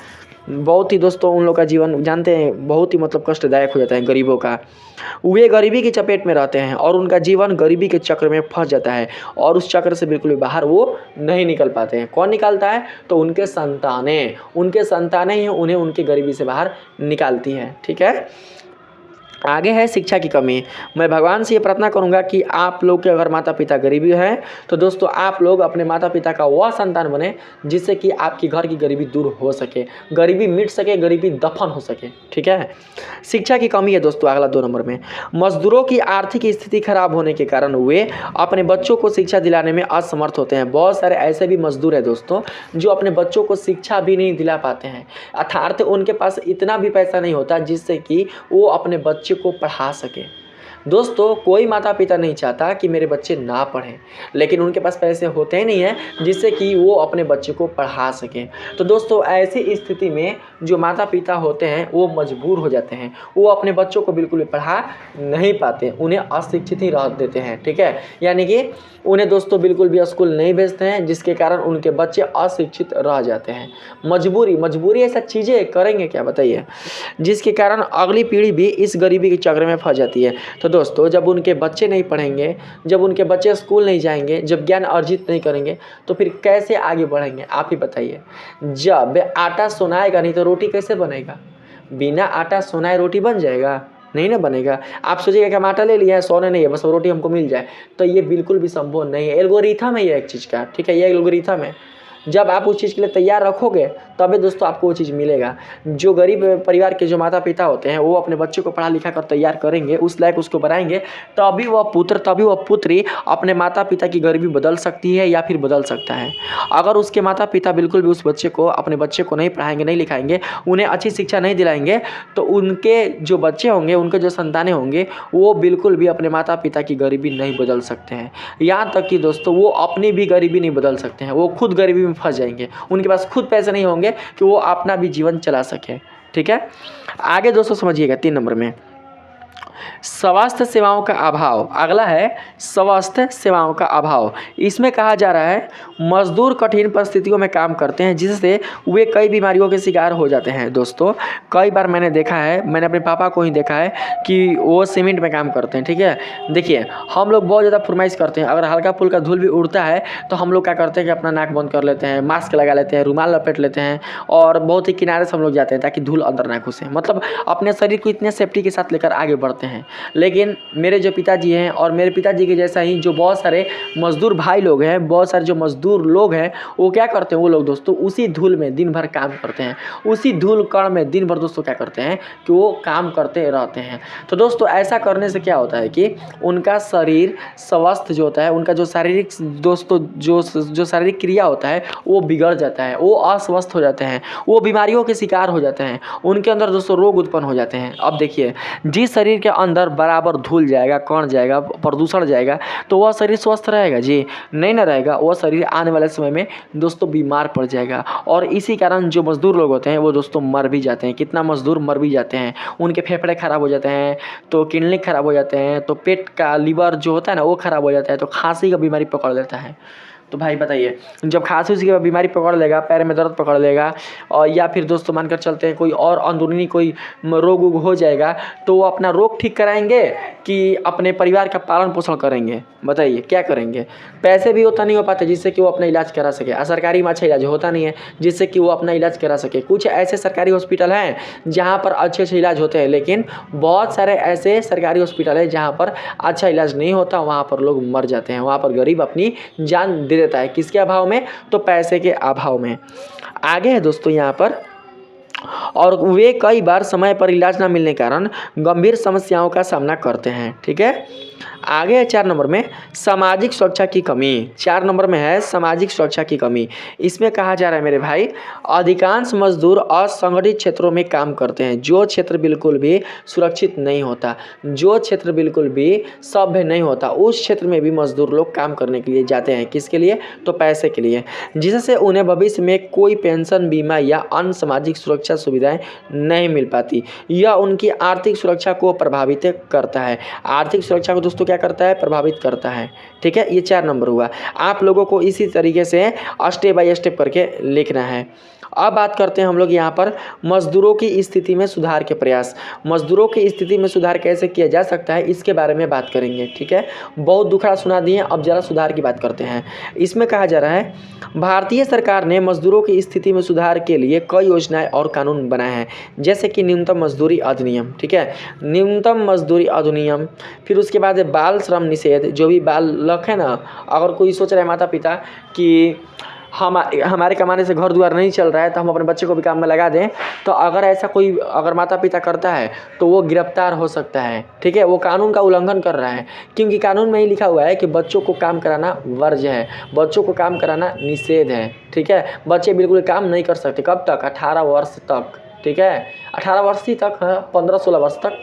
बहुत ही दोस्तों उन लोग का जीवन जानते हैं बहुत ही मतलब कष्टदायक हो जाता है गरीबों का। वे गरीबी की चपेट में रहते हैं और उनका जीवन गरीबी के चक्र में फंस जाता है और उस चक्र से बिल्कुल भी बाहर वो नहीं निकल पाते हैं। कौन निकालता है? तो उनके संतानें ही उन्हें उनकी गरीबी से बाहर निकालती हैं। ठीक है, आगे है शिक्षा की कमी। मैं भगवान से ये प्रार्थना करूंगा कि आप लोग के अगर माता पिता गरीबी हैं तो दोस्तों आप लोग अपने माता पिता का वह संतान बने जिससे कि आपकी घर की गरीबी दूर हो सके, गरीबी मिट सके, गरीबी दफन हो सके। ठीक है, शिक्षा की कमी है दोस्तों अगला 2 नंबर में। मजदूरों की आर्थिक स्थिति खराब होने के कारण वे अपने बच्चों को शिक्षा दिलाने में असमर्थ होते हैं। बहुत सारे ऐसे भी मजदूर हैं दोस्तों जो अपने बच्चों को शिक्षा भी नहीं दिला पाते हैं, अर्थात उनके पास इतना भी पैसा नहीं होता जिससे कि वो अपने बच्चे को पढ़ा सके। दोस्तों कोई माता पिता नहीं चाहता कि मेरे बच्चे ना पढ़ें, लेकिन उनके पास पैसे होते ही नहीं हैं जिससे कि वो अपने बच्चे को पढ़ा सकें। तो दोस्तों ऐसी स्थिति में जो माता पिता होते हैं वो मजबूर हो जाते हैं, वो अपने बच्चों को बिल्कुल भी पढ़ा नहीं पाते, उन्हें अशिक्षित ही रह देते हैं। ठीक है, यानी कि उन्हें दोस्तों बिल्कुल भी स्कूल नहीं भेजते हैं जिसके कारण उनके बच्चे अशिक्षित रह जाते हैं। मजबूरी ऐसा चीज़ें करेंगे क्या बताइए, जिसके कारण अगली पीढ़ी भी इस गरीबी के चक्र में फंस जाती है। तो दोस्तों जब उनके बच्चे नहीं पढ़ेंगे, जब उनके बच्चे स्कूल नहीं जाएंगे, जब ज्ञान अर्जित नहीं करेंगे तो फिर कैसे आगे बढ़ेंगे आप ही बताइए। जब आटा सुनाएगा नहीं तो रोटी कैसे बनेगा? बिना आटा सुनाए रोटी बन जाएगा? नहीं ना बनेगा। आप सोचिएगा कि हम आटा ले लिया है, सोने नहीं है, बस रोटी हमको मिल जाए, तो ये बिल्कुल भी संभव नहीं है। एल्गोरिथम है ये एक चीज़ का। ठीक है, ये एल्गोरिथम है। जब आप उस चीज़ के लिए तैयार रखोगे तभी दोस्तों आपको वो चीज़ मिलेगा। जो गरीब परिवार के जो माता पिता होते हैं वो अपने बच्चे को पढ़ा लिखा कर तैयार करेंगे, उस लायक उसको बनाएंगे, तभी वह पुत्री अपने माता पिता की गरीबी बदल सकती है या फिर बदल सकता है। अगर उसके माता पिता बिल्कुल भी उस बच्चे को अपने बच्चे को नहीं पढ़ाएंगे, नहीं लिखाएंगे, उन्हें अच्छी शिक्षा नहीं दिलाएंगे तो उनके जो बच्चे होंगे, उनके जो संतानें होंगे वो बिल्कुल भी अपने माता पिता की गरीबी नहीं बदल सकते हैं। यहाँ तक कि दोस्तों वो अपनी भी गरीबी नहीं बदल सकते हैं, वो खुद गरीबी फंस जाएंगे। उनके पास खुद पैसे नहीं होंगे कि वो अपना भी जीवन चला सके। ठीक है, आगे दोस्तों समझिएगा 3 नंबर में स्वास्थ्य सेवाओं का अभाव। अगला है स्वास्थ्य सेवाओं का अभाव। इसमें कहा जा रहा है मजदूर कठिन परिस्थितियों में काम करते हैं जिससे वे कई बीमारियों के शिकार हो जाते हैं। दोस्तों कई बार मैंने देखा है, मैंने अपने पापा को ही देखा है कि वो सीमेंट में काम करते हैं। ठीक है, देखिए हम लोग बहुत ज़्यादा फरमाइश करते हैं, अगर हल्का फुल्का धूल भी उड़ता है तो हम लोग क्या करते हैं कि अपना नाक बंद कर लेते हैं, मास्क लगा लेते हैं, रुमाल लपेट लेते हैं और बहुत ही किनारे से हम लोग जाते हैं ताकि धूल अंदर ना घुसे। मतलब अपने शरीर को इतने सेफ्टी के साथ लेकर आगे बढ़ते हैं। लेकिन मेरे जो पिताजी हैं और मेरे पिताजी के जैसा ही जो बहुत सारे मजदूर भाई लोग हैं, बहुत सारे जो मजदूर लोग हैं, वो क्या करते हैं, वो लोग दोस्तों उसी धूल में दिन भर काम करते हैं, उसी धूल कण में दिन भर दोस्तों क्या करते हैं कि वो काम करते रहते हैं। तो दोस्तों ऐसा करने से क्या होता है कि उनका शरीर स्वस्थ जो होता है, उनका जो शारीरिक दोस्तों जो शारीरिक क्रिया होता है वो बिगड़ जाता है, वो अस्वस्थ हो जाते हैं, वो बीमारियों के शिकार हो जाते हैं, उनके अंदर दोस्तों रोग उत्पन्न हो जाते हैं। अब देखिए जिस शरीर के अंदर बराबर धूल जाएगा, कण जाएगा, प्रदूषण जाएगा तो वह शरीर स्वस्थ रहेगा जी? नहीं ना रहेगा। वह शरीर आने वाले समय में दोस्तों बीमार पड़ जाएगा और इसी कारण जो मजदूर लोग होते हैं वो दोस्तों मर भी जाते हैं। कितना मजदूर मर भी जाते हैं, उनके फेफड़े खराब हो जाते हैं, तो किडनी खराब हो जाते हैं, तो पेट का लीवर जो होता है ना वो खराब हो जाता है, तो खांसी का बीमारी पकड़ लेता है। तो भाई बताइए जब खांसी उसी की बीमारी पकड़ लेगा, पैर में दर्द पकड़ लेगा और या फिर दोस्तों मानकर चलते हैं कोई और अंदरूनी कोई रोग वोग हो जाएगा तो वो अपना रोग ठीक कराएंगे कि अपने परिवार का पालन पोषण करेंगे? बताइए क्या करेंगे? पैसे भी उतना नहीं हो पाते जिससे कि वो अपना इलाज करा सके, और सरकारी में अच्छा इलाज होता नहीं है जिससे कि वो अपना इलाज करा सके। कुछ ऐसे सरकारी हॉस्पिटल हैं जहाँ पर अच्छे अच्छे इलाज होते हैं, लेकिन बहुत सारे ऐसे सरकारी हॉस्पिटल है जहाँ पर अच्छा इलाज नहीं होता, वहाँ पर लोग मर जाते हैं, वहाँ पर गरीब अपनी जान दे देता है। किसके अभाव में? तो पैसे के अभाव में। आगे है दोस्तों यहाँ पर, और वे कई बार समय पर इलाज न मिलने के कारण गंभीर समस्याओं का सामना करते हैं। ठीक है, आगे है 4 नंबर में सामाजिक सुरक्षा की कमी। 4 नंबर में है सामाजिक सुरक्षा की कमी। इसमें कहा जा रहा है मेरे भाई अधिकांश मजदूर असंगठित क्षेत्रों में काम करते हैं, जो क्षेत्र बिल्कुल भी सुरक्षित नहीं होता, जो क्षेत्र बिल्कुल भी सभ्य नहीं होता, उस क्षेत्र में भी मजदूर लोग काम करने के लिए जाते हैं। किसके लिए? तो पैसे के लिए, जिससे उन्हें भविष्य में कोई पेंशन, बीमा या अन्य सामाजिक सुरक्षा सुविधाएं नहीं मिल पाती। यह उनकी आर्थिक सुरक्षा को प्रभावित करता है। आर्थिक सुरक्षा को दोस्तों क्या करता है? प्रभावित करता है। ठीक है, ये 4 नंबर हुआ। आप लोगों को इसी तरीके से स्टेप बाय स्टेप करके लिखना है। अब बात करते हैं हम लोग यहाँ पर मजदूरों की स्थिति में सुधार के प्रयास। मजदूरों की स्थिति में सुधार कैसे किया जा सकता है इसके बारे में बात करेंगे। ठीक है, बहुत दुखड़ा सुना दिए, अब ज़रा सुधार की बात करते हैं। इसमें कहा जा रहा है भारतीय सरकार ने मजदूरों की स्थिति में सुधार के लिए कई योजनाएं और कानून बनाए हैं, जैसे कि न्यूनतम मजदूरी अधिनियम। ठीक है, न्यूनतम मजदूरी अधिनियम, फिर उसके बाद बाल श्रम निषेध। जो भी बालक है ना, अगर कोई सोच रहा है माता पिता कि हमारे कमाने से घर द्वार नहीं चल रहा है तो हम अपने बच्चे को भी काम में लगा दें, तो अगर ऐसा कोई अगर माता पिता करता है तो वो गिरफ्तार हो सकता है। ठीक है, वो कानून का उल्लंघन कर रहा है, क्योंकि कानून में ही लिखा हुआ है कि बच्चों को काम कराना वर्ज्य है, बच्चों को काम कराना निषेध है। ठीक है, बच्चे बिल्कुल काम नहीं कर सकते। कब तक? 18 वर्ष तक। ठीक है, 18 वर्ष ही तक, 15-16 वर्ष तक।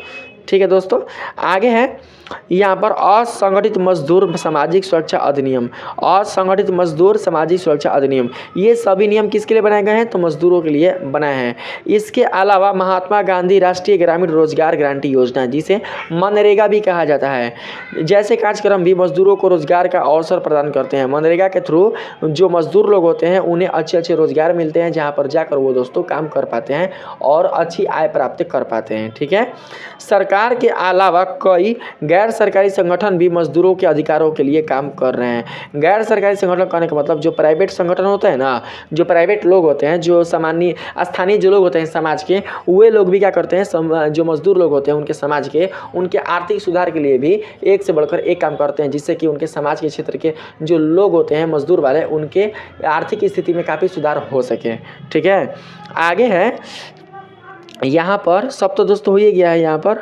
ठीक है दोस्तों, आगे है यहाँ पर असंगठित मजदूर सामाजिक सुरक्षा अधिनियम। असंगठित मजदूर सामाजिक सुरक्षा अधिनियम, ये सभी नियम किसके लिए बनाए गए हैं? तो मजदूरों के लिए बनाए हैं। इसके अलावा महात्मा गांधी राष्ट्रीय ग्रामीण रोजगार गारंटी योजना, जिसे मनरेगा भी कहा जाता है, जैसे कार्यक्रम भी मजदूरों को रोजगार का अवसर प्रदान करते हैं। मनरेगा के थ्रू जो मजदूर लोग होते हैं उन्हें अच्छे रोजगार मिलते हैं, जहाँ पर जाकर वो दोस्तों काम कर पाते हैं और अच्छी आय प्राप्त कर पाते हैं। ठीक है, सरकार के अलावा कई गैर सरकारी संगठन भी मजदूरों के अधिकारों के लिए काम कर रहे हैं। गैर सरकारी संगठन कहने का मतलब जो प्राइवेट संगठन होता है ना, जो प्राइवेट लोग होते हैं, जो सामान्य स्थानीय जो लोग होते हैं समाज के, वे लोग भी क्या करते हैं, जो मजदूर लोग होते हैं उनके समाज के, उनके आर्थिक सुधार के लिए भी एक से बढ़कर एक काम करते हैं, जिससे कि उनके समाज के क्षेत्र के जो लोग होते हैं मजदूर वाले, उनके आर्थिक स्थिति में काफ़ी सुधार हो सके। ठीक है, आगे है यहाँ पर सब तो दोस्तों हो ही गया है। यहाँ पर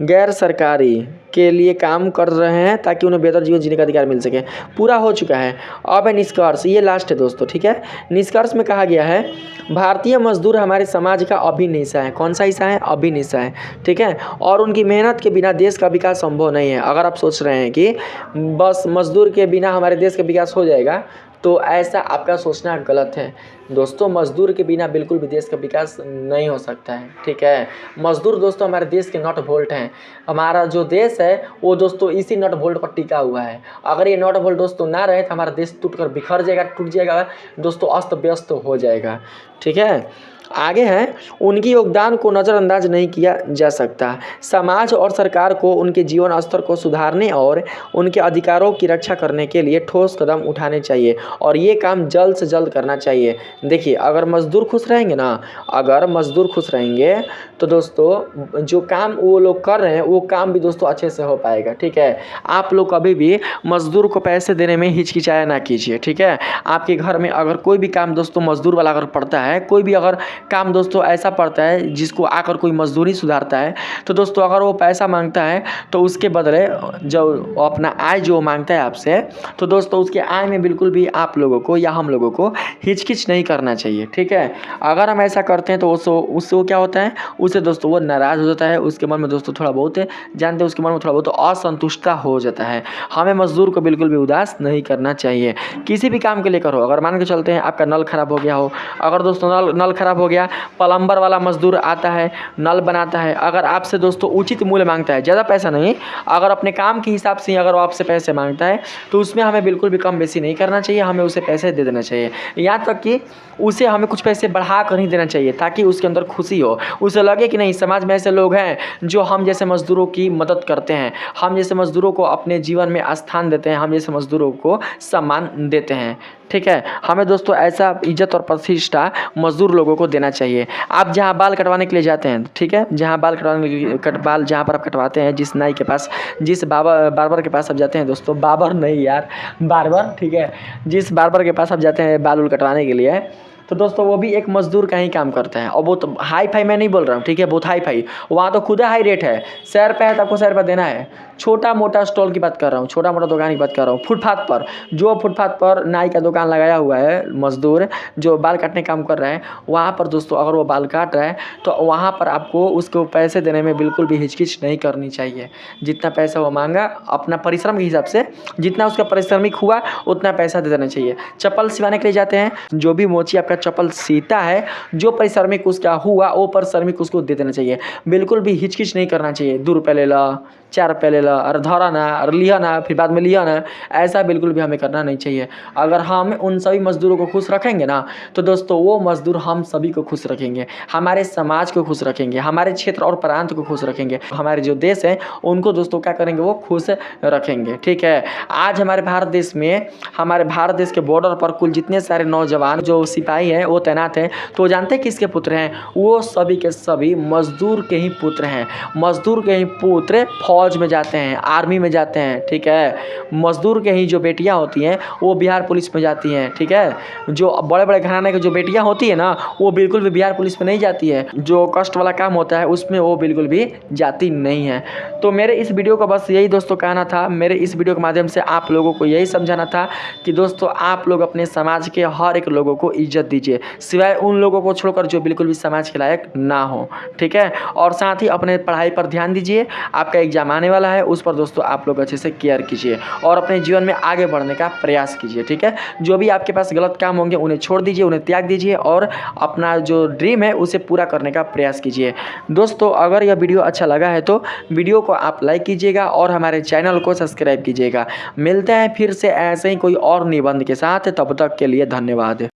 गैर सरकारी के लिए काम कर रहे हैं ताकि उन्हें बेहतर जीवन जीने का अधिकार मिल सके, पूरा हो चुका है। अब है निष्कर्ष, ये लास्ट है दोस्तों। ठीक है, निष्कर्ष में कहा गया है भारतीय मजदूर हमारे समाज का अभिन्न हिस्सा है। कौन सा हिस्सा है? अभिन्न हिस्सा है। ठीक है, और उनकी मेहनत के बिना देश का विकास संभव नहीं है। अगर आप सोच रहे हैं कि बस मजदूर के बिना हमारे देश का विकास हो जाएगा, तो ऐसा आपका सोचना गलत है दोस्तों। मजदूर के बिना बिल्कुल भी देश का विकास नहीं हो सकता है। ठीक है, मजदूर दोस्तों हमारे देश के नट बोल्ट हैं। हमारा जो देश है वो दोस्तों इसी नट बोल्ट पर टिका हुआ है। अगर ये नट बोल्ट दोस्तों ना रहे तो हमारा देश टूटकर बिखर जाएगा, टूट जाएगा दोस्तों, अस्त व्यस्त हो जाएगा। ठीक है, आगे है उनके योगदान को नज़रअंदाज नहीं किया जा सकता। समाज और सरकार को उनके जीवन स्तर को सुधारने और उनके अधिकारों की रक्षा करने के लिए ठोस कदम उठाने चाहिए, और ये काम जल्द से जल्द करना चाहिए। देखिए, अगर मजदूर खुश रहेंगे ना, अगर मजदूर खुश रहेंगे तो दोस्तों जो काम वो लोग कर रहे हैं वो काम भी दोस्तों अच्छे से हो पाएगा। ठीक है, आप लोग कभी भी मजदूर को पैसे देने में हिचकिचाया ना कीजिए। ठीक है, आपके घर में अगर कोई भी काम दोस्तों मजदूर वाला अगर पड़ता है, कोई भी अगर काम दोस्तों ऐसा पड़ता है जिसको आकर कोई मजदूरी सुधारता है, तो दोस्तों अगर वो पैसा मांगता है तो उसके बदले जो अपना आय जो मांगता है आपसे, तो दोस्तों उसके आय में बिल्कुल भी आप लोगों को या हम लोगों को हिचकिच नहीं करना चाहिए। ठीक है, अगर हम ऐसा करते हैं तो उससे वो क्या होता है, उससे दोस्तों वो नाराज़ हो जाता है, उसके मन में दोस्तों थोड़ा बहुत जानते हैं, उसके मन में थोड़ा बहुत असंतुष्टता हो जाता है। हमें मजदूर को बिल्कुल भी उदास नहीं करना चाहिए, किसी भी काम के लिए करो। अगर मान के चलते हैं आपका नल खराब हो गया हो, अगर दोस्तों नल खराब हो गया, प्लम्बर वाला मजदूर आता है, नल बनाता है, अगर आपसे दोस्तों उचित मूल्य मांगता है, ज़्यादा पैसा नहीं, अगर अपने काम के हिसाब से अगर वो आपसे पैसे मांगता है तो उसमें हमें बिल्कुल भी कम बेसी नहीं करना चाहिए, हमें उसे पैसे दे देना चाहिए। यहाँ तक कि उसे हमें कुछ पैसे बढ़ा कर नहीं देना चाहिए, ताकि उसके अंदर खुशी हो, उसे लगे कि नहीं समाज में ऐसे लोग हैं जो हम जैसे मजदूरों की मदद करते हैं, हम जैसे मजदूरों को अपने जीवन में स्थान देते हैं, हम जैसे मजदूरों को सम्मान देते हैं। ठीक है, हमें दोस्तों ऐसा इज्जत और प्रतिष्ठा मजदूर लोगों को देना चाहिए। आप जहाँ बाल कटवाने के लिए जाते हैं, ठीक है, जहाँ बाल कटवाने जहाँ पर आप कटवाते हैं, जिस नाई के पास, जिस बार्बर के पास आप जाते हैं दोस्तों, बाबर नहीं यार, बार्बर, ठीक है, जिस बार्बर के पास आप जाते हैं बाल कटवाने के लिए, तो दोस्तों वो भी एक मजदूर का ही काम करता है। और वो तो हाई फाई मैं नहीं बोल रहा हूँ, ठीक है, बहुत हाई फाई, वहाँ तो खुद हाई रेट है, 100 रुपये है तो आपको 100 रुपये देना है। छोटा मोटा स्टॉल की बात कर रहा हूँ, छोटा मोटा दुकान की बात कर रहा हूँ, फुटपाथ पर, जो फुटपाथ पर नाई का दुकान लगाया हुआ है, मजदूर जो बाल काटने काम कर रहा है, वहाँ पर दोस्तों अगर वो बाल काट रहा है तो वहाँ पर आपको उसको पैसे देने में बिल्कुल भी हिचकिच नहीं करनी चाहिए। जितना पैसा वो मांगा अपना परिश्रम के हिसाब से, जितना उसका परिश्रमिक हुआ उतना पैसा दे देना चाहिए। चप्पल सिवाने के लिए जाते हैं, जो भी मोची आपका चप्पल सीता है, जो परिश्रमिक उसका हुआ वो परिश्रमिक उसको दे देना चाहिए, बिल्कुल भी हिचकिच नहीं करना चाहिए। 2 रुपये ले ला, ₹4 ले ला और धरा ना और लिया ना, फिर बाद में लिया ना, ऐसा बिल्कुल भी हमें करना नहीं चाहिए। अगर हम उन सभी मज़दूरों को खुश रखेंगे ना, तो दोस्तों वो मज़दूर हम सभी को खुश रखेंगे, हमारे समाज को खुश रखेंगे, हमारे क्षेत्र और प्रांत को खुश रखेंगे, हमारे जो देश है उनको दोस्तों क्या करेंगे, वो खुश रखेंगे। ठीक है, आज हमारे भारत देश में, हमारे भारत देश के बॉर्डर पर कुल जितने सारे नौजवान जो सिपाही हैं वो तैनात हैं, तो जानते हैं किसके पुत्र हैं? वो सभी के सभी मज़दूर के ही पुत्र हैं। मज़दूर के ही पुत्र फौज में जाते हैं, आर्मी में जाते हैं। ठीक है, मज़दूर के ही जो बेटियां होती हैं वो बिहार पुलिस में जाती हैं। ठीक है, जो बड़े बड़े घराने की जो बेटियां होती है ना, वो बिल्कुल भी बिहार पुलिस में नहीं जाती है। जो कष्ट वाला काम होता है उसमें वो बिल्कुल भी जाती नहीं है। तो मेरे इस वीडियो का बस यही दोस्तों कहना था। मेरे इस वीडियो के माध्यम से आप लोगों को यही समझाना था कि दोस्तों आप लोग अपने समाज के हर एक लोगों को इज्जत दीजिए, सिवाय उन लोगों को छोड़कर जो बिल्कुल भी समाज के लायक ना हो। ठीक है, और साथ ही अपने पढ़ाई पर ध्यान दीजिए। आपका एग्जाम आने वाला है, उस पर दोस्तों आप लोग अच्छे से केयर कीजिए और अपने जीवन में आगे बढ़ने का प्रयास कीजिए। ठीक है, जो भी आपके पास गलत काम होंगे उन्हें छोड़ दीजिए, उन्हें त्याग दीजिए और अपना जो ड्रीम है उसे पूरा करने का प्रयास कीजिए। दोस्तों अगर यह वीडियो अच्छा लगा है तो वीडियो को आप लाइक कीजिएगा और हमारे चैनल को सब्सक्राइब कीजिएगा। मिलते हैं फिर से ऐसे ही कोई और निबंध के साथ, तब तक के लिए धन्यवाद।